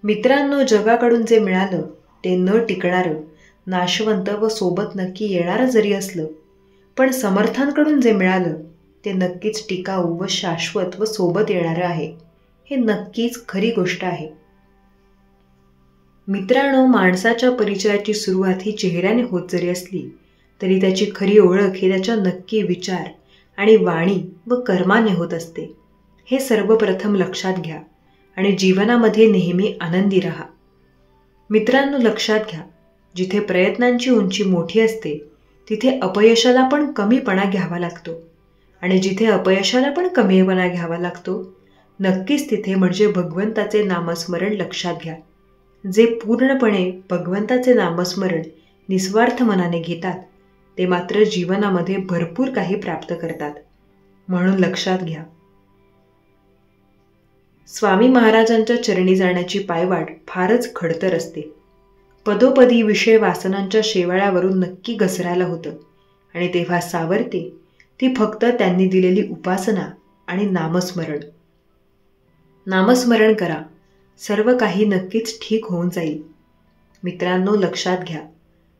मित्रांनो, जगाकडून जे मिळालं ते न टिकणारं, नाशवंत व सोबत नक्की येणारं जरी असलं, पण समर्थांकडून जे मिळालं ते नक्कीच टिकाऊ व शाश्वत व सोबत येणारं आहे. हे नक्कीच खरी गोष्ट आहे. मित्रांनो, माणसाच्या परिचयाची सुरुवात ही चेहऱ्याने होत जरी असली तरी त्याची खरी ओळख ही त्याच्या नक्की विचार आणि वाणी व कर्माने होत असते. हे सर्वप्रथम लक्षात घ्या आणि जीवनामध्ये नेहमी आनंदी राहा. मित्रांनो, लक्षात घ्या, जिथे प्रयत्नांची उंची मोठी असते तिथे अपयशाला पण कमीपणा घ्यावा लागतो, आणि जिथे अपयशाला पण कमीपणा घ्यावा लागतो नक्कीच तिथे म्हणजे भगवंताचे नामस्मरण लक्षात घ्या. जे पूर्णपणे भगवंताचे नामस्मरण निस्वार्थ मनाने घेतात ते मात्र जीवनामध्ये भरपूर काही प्राप्त करतात. म्हणून लक्षात घ्या, स्वामी महाराजांच्या चरणी जाण्याची पायवाट फारच खडतर असते. पदोपदी विषय वासनांच्या शेवाळ्यावरून नक्की घसरायला होतं आणि तेव्हा सावरते ती फक्त त्यांनी दिलेली उपासना आणि नामस्मरण. नामस्मरण करा, सर्व काही नक्कीच ठीक होऊन जाईल. मित्रांनो, लक्षात घ्या,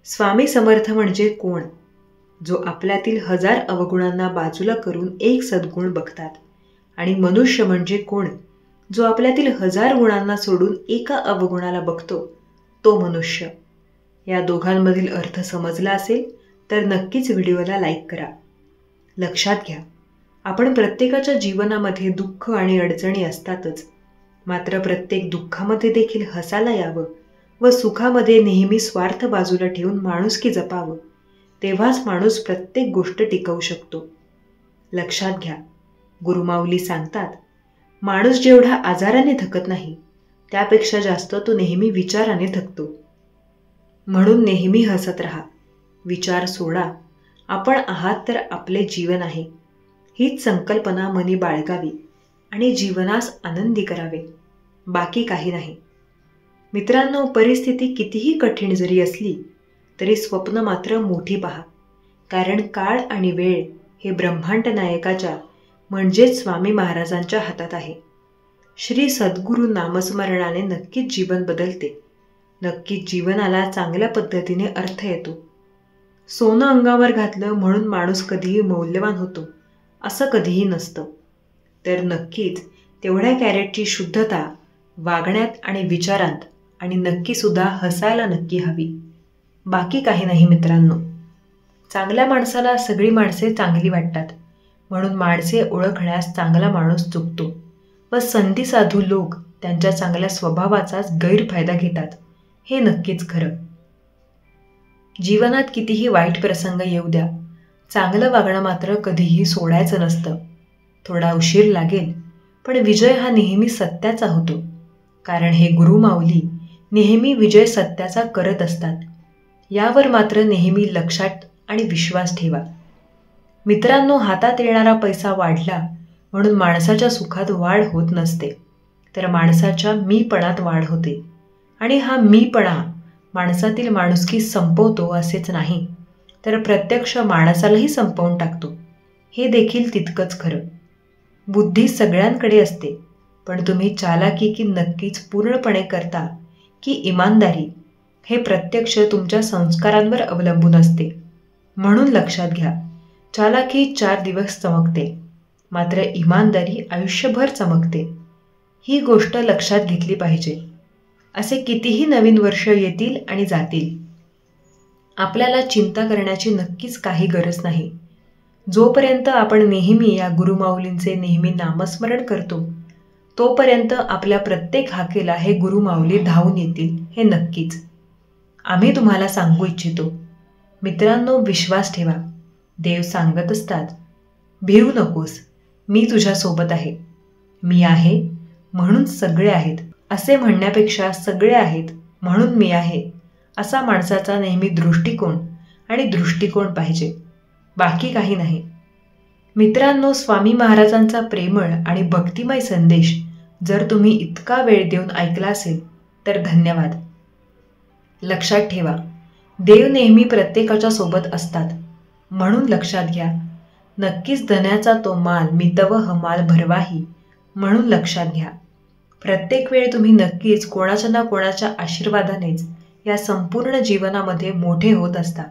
स्वामी समर्थ म्हणजे कोण? जो आपल्यातील 1000 अवगुणांना बाजूला करून एक सद्गुण बघतात. आणि मनुष्य म्हणजे कोण? जो आपल्यातील 1000 गुणांना सोडून एका अवगुणाला बघतो, तो मनुष्य. या दोघांमधील अर्थ समजला असेल तर नक्कीच व्हिडिओला लाईक करा. लक्षात घ्या, आपण प्रत्येकाच्या जीवनामध्ये दुःख आणि अडचणी असतातच. मात्र प्रत्येक दुःखामध्ये देखील हसायला यावं व सुखामध्ये नेहमी स्वार्थ बाजूला ठेवून माणुसकी जपावं. तेव्हाच माणूस प्रत्येक गोष्ट टिकवू शकतो. लक्षात घ्या, गुरुमाऊली सांगतात, माणूस जेवढा आजाराने थकत नाही त्यापेक्षा जास्त तो नेहमी विचाराने थकतो. म्हणून नेहमी हसत राहा, विचार सोडा. आपण आहात तर आपले जीवन आहे, हीच संकल्पना मनी बाळगावी आणि जीवनास आनंदी करावे, बाकी काही नाही. मित्रांनो, परिस्थिती कितीही कठीण जरी असली तरी स्वप्न मात्र मोठी पहा. कारण काळ आणि वेळ हे ब्रह्मांड नायकाच्या म्हणजेच स्वामी महाराजांच्या हातात आहे. श्री सद्गुरू नामस्मरणाने नक्कीच जीवन बदलते. नक्कीच जीवनाला चांगल्या पद्धतीने अर्थ येतो. सोनं अंगावर घातलं म्हणून माणूस कधीही मौल्यवान होतो असं कधीही नसतं. तर नक्कीच तेवढ्या कॅरेटची शुद्धता वागण्यात आणि विचारात आणि नक्कीसुद्धा हसायला नक्की हवी, बाकी काही नाही. मित्रांनो, चांगल्या माणसाला सगळी माणसे चांगली वाटतात, म्हणून माणसे ओळखण्यास चांगला माणूस चुकतो व संधी साधू लोक त्यांच्या चांगल्या स्वभावाचाच गैरफायदा घेतात. हे नक्कीच खरं. जीवनात कितीही वाईट प्रसंग येऊ द्या, चांगलं वागणं मात्र कधीही सोडायचं नसतं. थोडा उशीर लागेल पण विजय हा नेहमी सत्याचा होतो. कारण हे गुरुमाऊली नेहमी विजय सत्याचा करत असतात. यावर मात्र नेहमी लक्षात आणि विश्वास ठेवा. मित्रांनो, हातात येणारा पैसा वाढला म्हणून माणसाच्या सुखात वाढ होत नसते, तर माणसाच्या मीपणात वाढ होते. आणि हा मीपणा माणसातील माणुसकी संपवतो असेच नाही, तर प्रत्यक्ष माणसालाही संपवून टाकतो. हे देखील तितकंच खरं. बुद्धी सगळ्यांकडे असते, पण तुम्ही चालाकी की नक्कीच पूर्णपणे करता की इमानदारी हे प्रत्यक्ष तुमच्या संस्कारांवर अवलंबून असते. म्हणून लक्षात घ्या, चालाकी 4 दिवस चमकते, मात्र इमानदारी आयुष्यभर चमकते. ही गोष्ट लक्षात घेतली पाहिजे. असे कितीही नवीन वर्ष येतील आणि जातील, आपल्याला चिंता करण्याची नक्कीच काही गरज नाही. जोपर्यंत आपण नेहमी या गुरुमाऊलींचे नेहमी नामस्मरण करतो तोपर्यंत आपल्या प्रत्येक हाकेला हे गुरुमाऊली धावून येतील, हे नक्कीच. आम्ही तुम्हाला सांगू इच्छितो, मित्रांनो, विश्वास ठेवा. देव सांगत असतात, भिवू नकोस, मी तुझ्यासोबत आहे. मी आहे म्हणून सगळे आहेत असे म्हणण्यापेक्षा सगळे आहेत म्हणून मी आहे असा माणसाचा नेहमी दृष्टिकोन पाहिजे, बाकी काही नाही. मित्रांनो, स्वामी महाराजांचा प्रेमळ आणि भक्तिमय संदेश जर तुम्ही इतका वेळ देऊन ऐकला असेल तर धन्यवाद. लक्षात ठेवा, देव नेहमी प्रत्येकाच्या सोबत असतात. म्हणून लक्षात घ्या, नक्कीच धन्याचा तो माल मी तव हमाल भरवाही. म्हणून लक्षात घ्या, प्रत्येक वेळ तुम्ही नक्कीच कोणाच्या ना कोणाच्या आशीर्वादानेच या संपूर्ण जीवनामध्ये मोठे होत असता.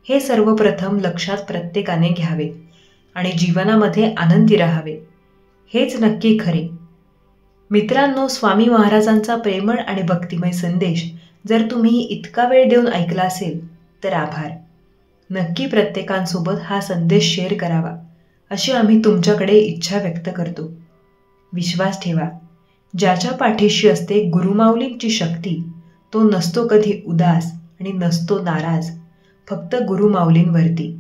हे सर्वप्रथम लक्षात प्रत्येकाने घ्यावे आणि जीवनामध्ये आनंदी राहावे, हेच नक्की खरे. मित्रांनो, स्वामी महाराजांचा प्रेमळ आणि भक्तिमय संदेश जर तुम्ही इतका वेळ देऊन ऐकला असेल तर आभार. नक्की प्रत्येकांसोबत हा संदेश शेअर करावा अशी आम्ही तुमच्याकडे इच्छा व्यक्त करतो. विश्वास ठेवा, ज्याच्या पाठीशी असते गुरुमाऊलींची शक्ती तो नसतो कधी उदास आणि नसतो नाराज, फक्त गुरुमाऊलींवरती.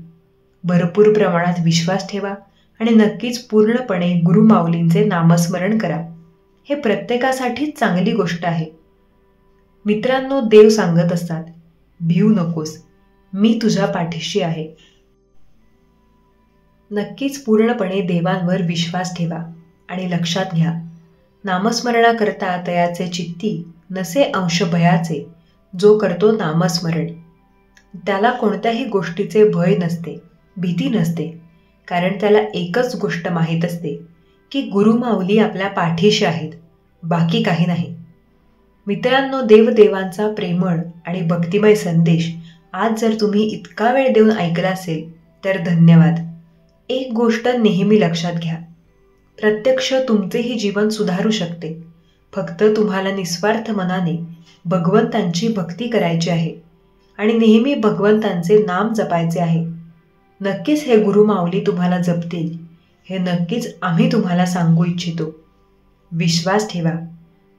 भरपूर प्रमाणात विश्वास ठेवा आणि नक्कीच पूर्णपणे गुरुमाऊलींचे नामस्मरण करा. हे प्रत्येकासाठीच चांगली गोष्ट आहे. मित्रांनो, देव सांगत असतात, भिऊ नकोस, मी तुझ्या पाठीशी आहे. नक्कीच पूर्णपणे देवांवर विश्वास ठेवा आणि लक्षात घ्या, नामस्मरणाकरता तयाचे चित्ती नसे अंश भयाचे, जो करतो नामस्मरण. त्याला कोणत्याही गोष्टीचे भय नसते, भीती नसते, कारण त्याला एकच गोष्ट माहीत असते की गुरुमाऊली आपल्या पाठीशी आहेत, बाकी काही नाही. मित्रांनो, देवदेवांचा प्रेमळ आणि भक्तिमय संदेश आज जर तुम्ही इतका वेळ देऊन ऐकला असेल तर धन्यवाद. एक गोष्ट नेहमी लक्षात घ्या, प्रत्यक्ष तुमचेही जीवन सुधारू शकते. फक्त तुम्हाला निस्वार्थ मनाने भगवंतांची भक्ती करायची आहे आणि नेहमी भगवंतांचे नाम जपायचे आहे. नक्कीच हे गुरुमाऊली तुम्हाला जपतील, हे नक्कीच आम्ही तुम्हाला सांगू इच्छितो. विश्वास ठेवा,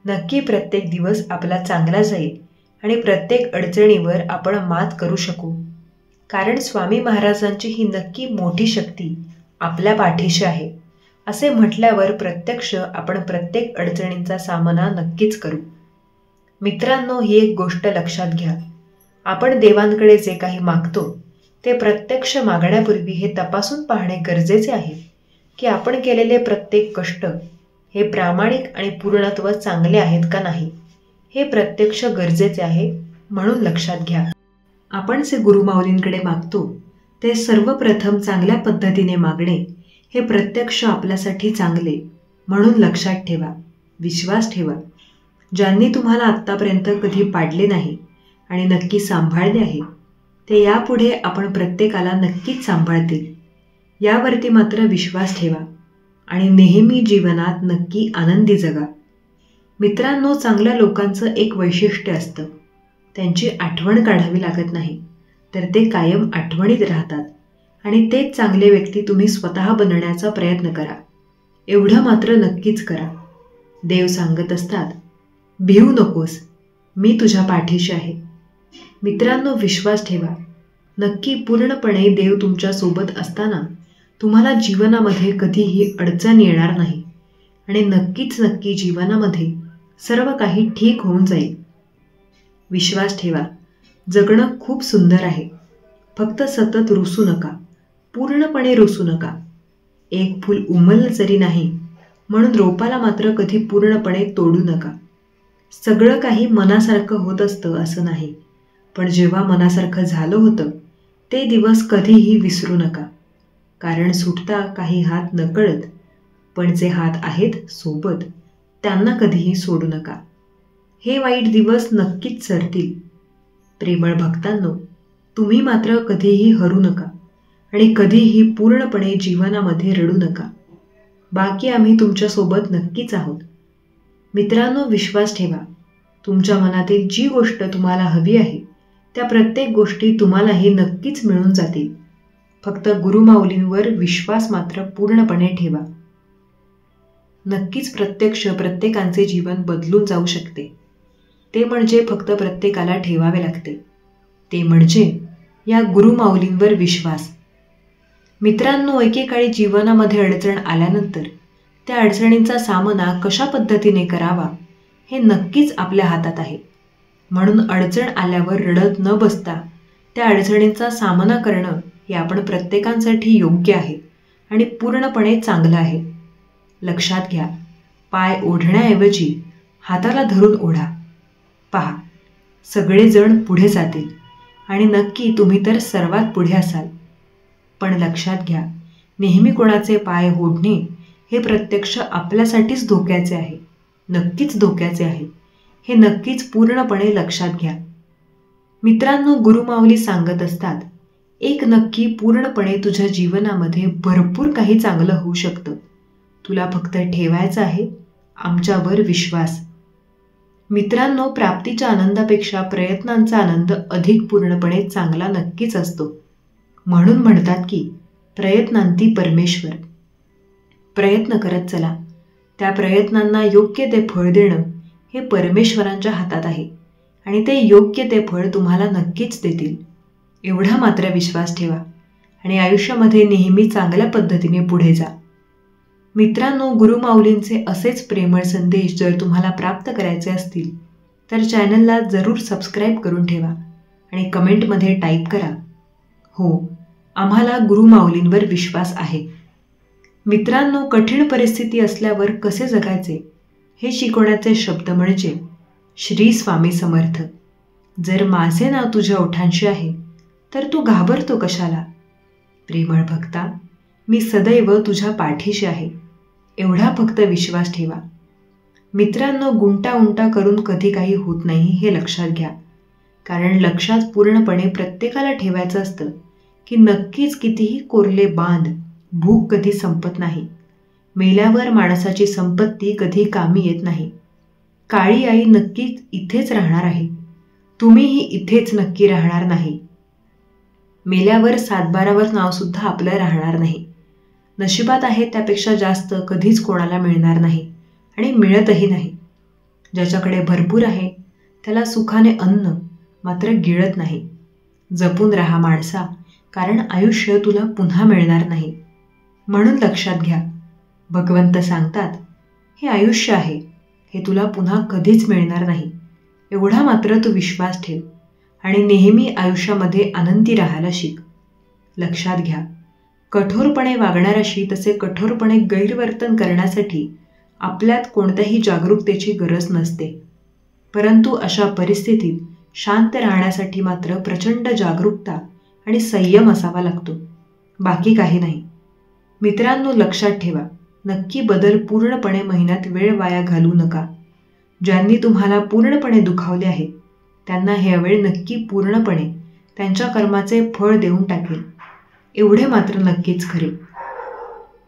नक्की प्रत्येक दिवस आपला चांगला जाईल आणि प्रत्येक अडचणीवर आपण मात करू शकू. कारण स्वामी महाराजांची ही नक्की मोठी शक्ती आपल्या पाठीशी आहे. असे म्हटल्यावर प्रत्यक्ष आपण प्रत्येक अडचणींचा सामना नक्कीच करू. मित्रांनो, ही एक गोष्ट लक्षात घ्या, आपण देवांकडे जे काही मागतो ते प्रत्यक्ष मागण्यापूर्वी हे तपासून पाहणे गरजेचे आहे की आपण केलेले प्रत्येक कष्ट हे प्रामाणिक आणि पूर्णत्व चांगले आहेत का नाही, हे प्रत्यक्ष गरजेचे आहे. म्हणून लक्षात घ्या, आपण जे गुरुमाऊलींकडे मागतो ते सर्वप्रथम चांगल्या पद्धतीने मागणे हे प्रत्यक्ष आपल्यासाठी चांगले. म्हणून लक्षात ठेवा, विश्वास ठेवा, ज्यांनी तुम्हाला आत्तापर्यंत कधी पाडले नाही आणि नक्की सांभाळले आहे ते यापुढे आपण प्रत्येकाला नक्कीच सांभाळतील. यावरती मात्र विश्वास ठेवा आणि नेहमी जीवनात नक्की आनंदी जगा. मित्रांनो, चांगल्या लोकांचं एक वैशिष्ट्य असतं, त्यांची आठवण काढावी लागत नाही, तर ते कायम आठवणीत राहतात. आणि तेच चांगले व्यक्ती तुम्ही स्वतः बनण्याचा प्रयत्न करा. एवढं मात्र नक्कीच करा. देव सांगत असतात, भिऊ नकोस, मी तुझ्या पाठीशी आहे. मित्रांनो, विश्वास ठेवा, नक्की पूर्णपणे देव तुमच्या सोबत असताना तुम्हाला जीवनामध्ये कधीही अडचण येणार नाही आणि नक्की जीवनामध्ये सर्व काही ठीक होऊन जाईल. विश्वास ठेवा, जगणं खूप सुंदर आहे. फक्त सतत रुसू नका, पूर्णपणे रुसू नका. एक फूल उमललं जरी नाही म्हणून रोपाला मात्र कधी पूर्णपणे तोडू नका. सगळं काही मनासारखं होत असतं असं नाही, पण जेव्हा मनासारखं झालं होतं ते दिवस कधीही विसरू नका. कारण सुटता काही हात नकळत, पण जे हात आहेत सोबत त्यांना कधीही सोडू नका. हे वाईट दिवस नक्कीच सरतील. प्रेमळ भक्तांनो, तुम्ही मात्र कधीही हरू नका आणि कधीही पूर्णपणे जीवनामध्ये रडू नका. बाकी आम्ही तुमच्यासोबत नक्कीच आहोत. मित्रांनो, विश्वास ठेवा, तुमच्या मनातील जी गोष्ट तुम्हाला हवी आहे त्या प्रत्येक गोष्टी तुम्हालाही नक्कीच मिळून जातील. फक्त गुरुमाऊलींवर विश्वास मात्र पूर्णपणे ठेवा. नक्कीच प्रत्यक्ष प्रत्येकाचे जीवन बदलून जाऊ शकते. ते म्हणजे फक्त प्रत्येकाला ठेवावे लागते. ते म्हणजे या गुरुमाऊलींवर विश्वास. मित्रांनो, एकेकाळी जीवनामध्ये अडचण आल्यानंतर त्या अडचणींचा सामना कशा पद्धतीने करावा हे नक्कीच आपल्या हातात आहे. म्हणून अडचण आल्यावर रडत न बसता त्या अडचणींचा सामना करणं हे आपण प्रत्येकासाठी योग्य आहे आणि पूर्णपणे चांगलं आहे. लक्षात घ्या, पाय ओढण्याऐवजी हाताला धरून ओढा. पहा, सगळेजण पुढे जातील आणि नक्की तुम्ही तर सर्वात पुढे असाल. पण लक्षात घ्या, नेहमी कोणाचे पाय ओढणे हे प्रत्यक्ष आपल्यासाठीच धोक्याचे आहे, नक्कीच धोक्याचे आहे. हे नक्कीच पूर्णपणे लक्षात घ्या. मित्रांनो, गुरुमाऊली सांगत असतात, एक नक्की पूर्णपणे तुझ्या जीवनामध्ये भरपूर काही चांगलं होऊ शकतं. तुला फक्त ठेवायचं आहे आमच्यावर विश्वास. मित्रांनो, प्राप्तीच्या आनंदापेक्षा प्रयत्नांचा आनंद अधिक पूर्णपणे चांगला नक्कीच असतो. म्हणून म्हणतात की प्रयत्नांती परमेश्वर. प्रयत्न करत चला, त्या प्रयत्नांना योग्य ते फळ देणं हे परमेश्वरांच्या हातात आहे आणि ते योग्य ते फळ तुम्हाला नक्कीच देतील. एवढा मात्र विश्वास ठेवा आणि आयुष्यामध्ये नेहमी चांगल्या पद्धतीने पुढे जा. मित्रांनो, गुरुमाऊलींचे असेच प्रेमळ संदेश जर तुम्हाला प्राप्त करायचे असतील तर चॅनलला जरूर सबस्क्राईब करून ठेवा आणि कमेंटमध्ये टाईप करा, हो, आम्हाला गुरुमाऊलींवर विश्वास आहे. मित्रांनो, कठीण परिस्थिती असल्यावर कसे जगायचे हे शिकवण्याचे शब्द म्हणजे श्री स्वामी समर्थ. जर माझे नाव तुझ्या ओठांशी आहे तर तू घाबरतो कशाला? प्रेमळ भक्ता, मी सदैव तुझ्या पाठीशी आहे, एवढा फक्त विश्वास ठेवा. मित्रांनो, गुंटाउंटा करून कधी काही होत नाही हे लक्षात घ्या. कारण लक्षात पूर्णपणे प्रत्येकाला ठेवायचं असतं की नक्कीच कितीही कोरले बांध, भूक कधी संपत नाही. मेल्यावर माणसाची संपत्ती कधी कामी येत नाही. काळी आई नक्कीच इथेच राहणार आहे, तुम्हीही इथेच नक्की राहणार नाही. मेल्यावर सातबारावर नावसुद्धा आपलं राहणार नाही. नशिबात आहे त्यापेक्षा जास्त कधीच कोणाला मिळणार नाही आणि मिळतही नाही. ज्याच्याकडे भरपूर आहे त्याला सुखाने अन्न मात्र गिळत नाही. जपून राहा माणसा, कारण आयुष्य तुला पुन्हा मिळणार नाही. म्हणून लक्षात घ्या, भगवंत सांगतात, हे आयुष्य आहे, हे तुला पुन्हा कधीच मिळणार नाही. एवढा मात्र तू विश्वास ठेव आणि नेहमी आयुष्यामध्ये आनंदी राहायला शिक. लक्षात घ्या, कठोरपणे वागणाऱ्याशी तसे कठोरपणे गैरवर्तन करण्यासाठी आपल्यात कोणत्याही जागरूकतेची गरज नसते. परंतु अशा परिस्थितीत शांत राहण्यासाठी मात्र प्रचंड जागरूकता आणि संयम असावा लागतो, बाकी काही नाही. मित्रांनो, लक्षात ठेवा, नक्की बदल पूर्णपणे महिन्यात वेळ वाया घालवू नका. ज्यांनी तुम्हाला पूर्णपणे दुखावले आहे त्यांना ह्या वेळ नक्की पूर्णपणे त्यांच्या कर्माचे फळ देऊन टाकेल, एवढे मात्र नक्कीच खरे.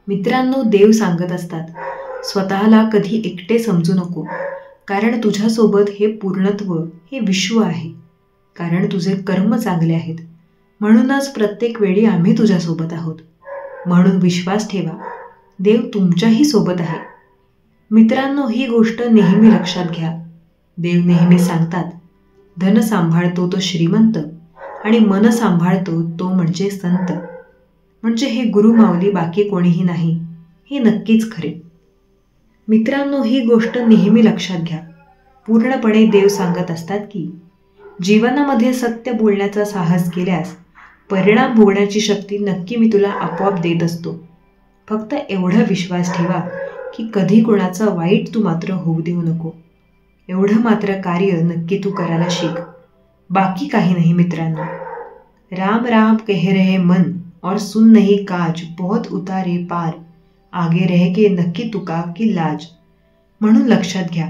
मित्रांनो, देव सांगत असतात, स्वतःला कधी एकटे समजू नको, कारण तुझ्यासोबत हे पूर्णत्व, हे विश्व आहे. कारण तुझे कर्म चांगले आहेत, म्हणूनच प्रत्येक वेळी आम्ही तुझ्यासोबत आहोत. म्हणून विश्वास ठेवा, देव तुमच्याही सोबत आहे. मित्रांनो, ही गोष्ट नेहमी लक्षात घ्या. देव नेहमी सांगतात, धन सांभाळतो तो श्रीमंत आणि मन सांभाळतो तो म्हणजे संत. म्हणजे हे गुरुमाऊली बाकी कोणीही नाही, हे नक्कीच खरे. मित्रांनो, ही गोष्ट नेहमी लक्षात घ्या. पूर्णपणे देव सांगत असतात की जीवनामध्ये सत्य बोलण्याचा साहस केल्यास परिणाम भोगण्याची शक्ती नक्की मी तुला आपोआप देत असतो. फक्त एवढा विश्वास ठेवा की कधी कोणाचं वाईट तू मात्र होऊ देऊ नको. एवढं मात्र कार्य नक्की तू करायला शिक, बाकी काही नाही. मित्रांनो, राम राम कह रहे मन और सुन नहीं काज, बहुत उतारे पार, आगे रह के नक्की तुका की लाज. म्हणून लक्षात घ्या,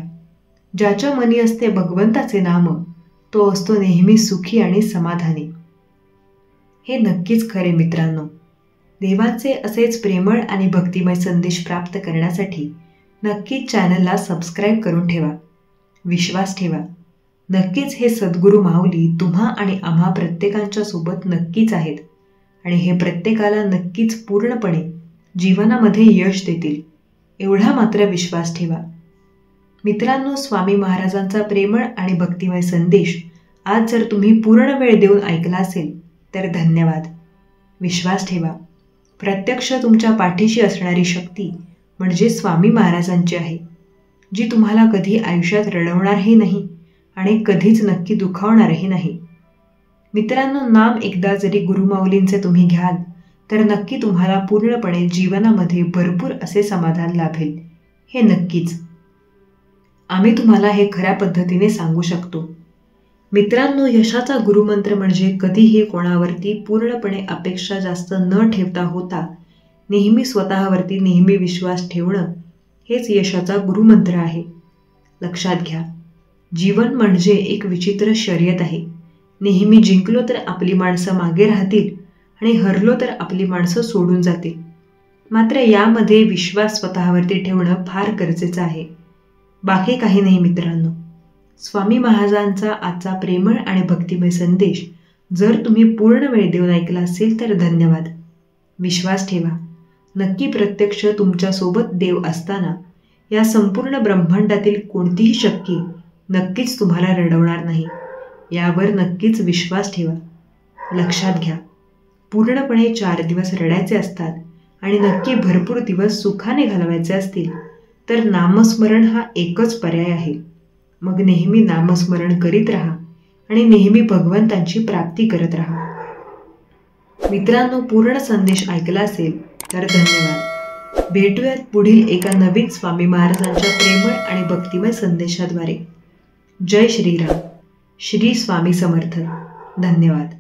ज्याच्या मनी असते भगवंताचे नाम तो असतो नेहमी सुखी आणि समाधानी. हे नक्कीच खरे. मित्रांनो, देवाचे असेच प्रेमळ आणि भक्तिमय संदेश प्राप्त करण्यासाठी नक्कीच चॅनलला सबस्क्राईब करून ठेवा. विश्वास ठेवा, नक्कीच हे सद्गुरू माऊली तुम्हा आणि आम्हा प्रत्येकांच्या सोबत नक्कीच आहेत आणि हे प्रत्येकाला नक्कीच पूर्णपणे जीवनामध्ये यश देतील, एवढा मात्र विश्वास ठेवा. मित्रांनो, स्वामी महाराजांचा प्रेमळ आणि भक्तिमय संदेश आज जर तुम्ही पूर्ण वेळ देऊन ऐकला असेल तर धन्यवाद. विश्वास ठेवा, प्रत्यक्ष तुमच्या पाठीशी असणारी शक्ती म्हणजे स्वामी महाराजांची आहे, जी तुम्हाला कधी आयुष्यात रडवणारही नाही आणि कधीच नक्की दुखावणारही नाही. मित्रांनो, नाम एकदा जरी गुरुमाऊलींचे तुम्ही घ्याल तर नक्की तुम्हाला पूर्णपणे जीवनामध्ये भरपूर असे समाधान लाभेल, हे नक्कीच. आम्ही तुम्हाला हे खऱ्या पद्धतीने सांगू शकतो. मित्रांनो, यशाचा गुरुमंत्र म्हणजे कधीही कोणावरती पूर्णपणे अपेक्षा जास्त न ठेवता होता नेहमी स्वतःवरती नेहमी विश्वास ठेवणं, हेच यशाचा गुरुमंत्र आहे. लक्षात घ्या, जीवन म्हणजे एक विचित्र शर्यत आहे. नेहमी जिंकलो तर आपली माणसं मागे राहतील आणि हरलो तर आपली माणसं सोडून जातील. मात्र यामध्ये विश्वास स्वतःवरती ठेवणं फार गरजेचं आहे, बाकी काही नाही. मित्रांनो, स्वामी महाराजांचा आजचा प्रेमळ आणि भक्तिमय संदेश जर तुम्ही पूर्ण वेळ देऊन ऐकला असेल तर धन्यवाद. विश्वास ठेवा, नक्की प्रत्यक्ष तुमच्यासोबत देव असताना या संपूर्ण ब्रह्मांडातील कोणतीही शक्ती नक्कीच तुम्हाला रडवणार नाही, यावर नक्कीच विश्वास ठेवा. लक्षात घ्या, पूर्णपणे 4 दिवस रडायचे असतात आणि नक्की भरपूर दिवस सुखाने घालवायचे असतील तर नामस्मरण हा एकच पर्याय आहे. मग नेहमी नामस्मरण करीत राहा आणि नेहमी भगवंतांची प्राप्ती करत राहा. मित्रांनो, पूर्ण संदेश ऐकला असेल तर धन्यवाद. भेटूयात पुढील एका नवीन स्वामी महाराजांच्या प्रेमळ आणि भक्तिमय संदेशाद्वारे. जय श्रीराम. श्री स्वामी समर्थ. धन्यवाद.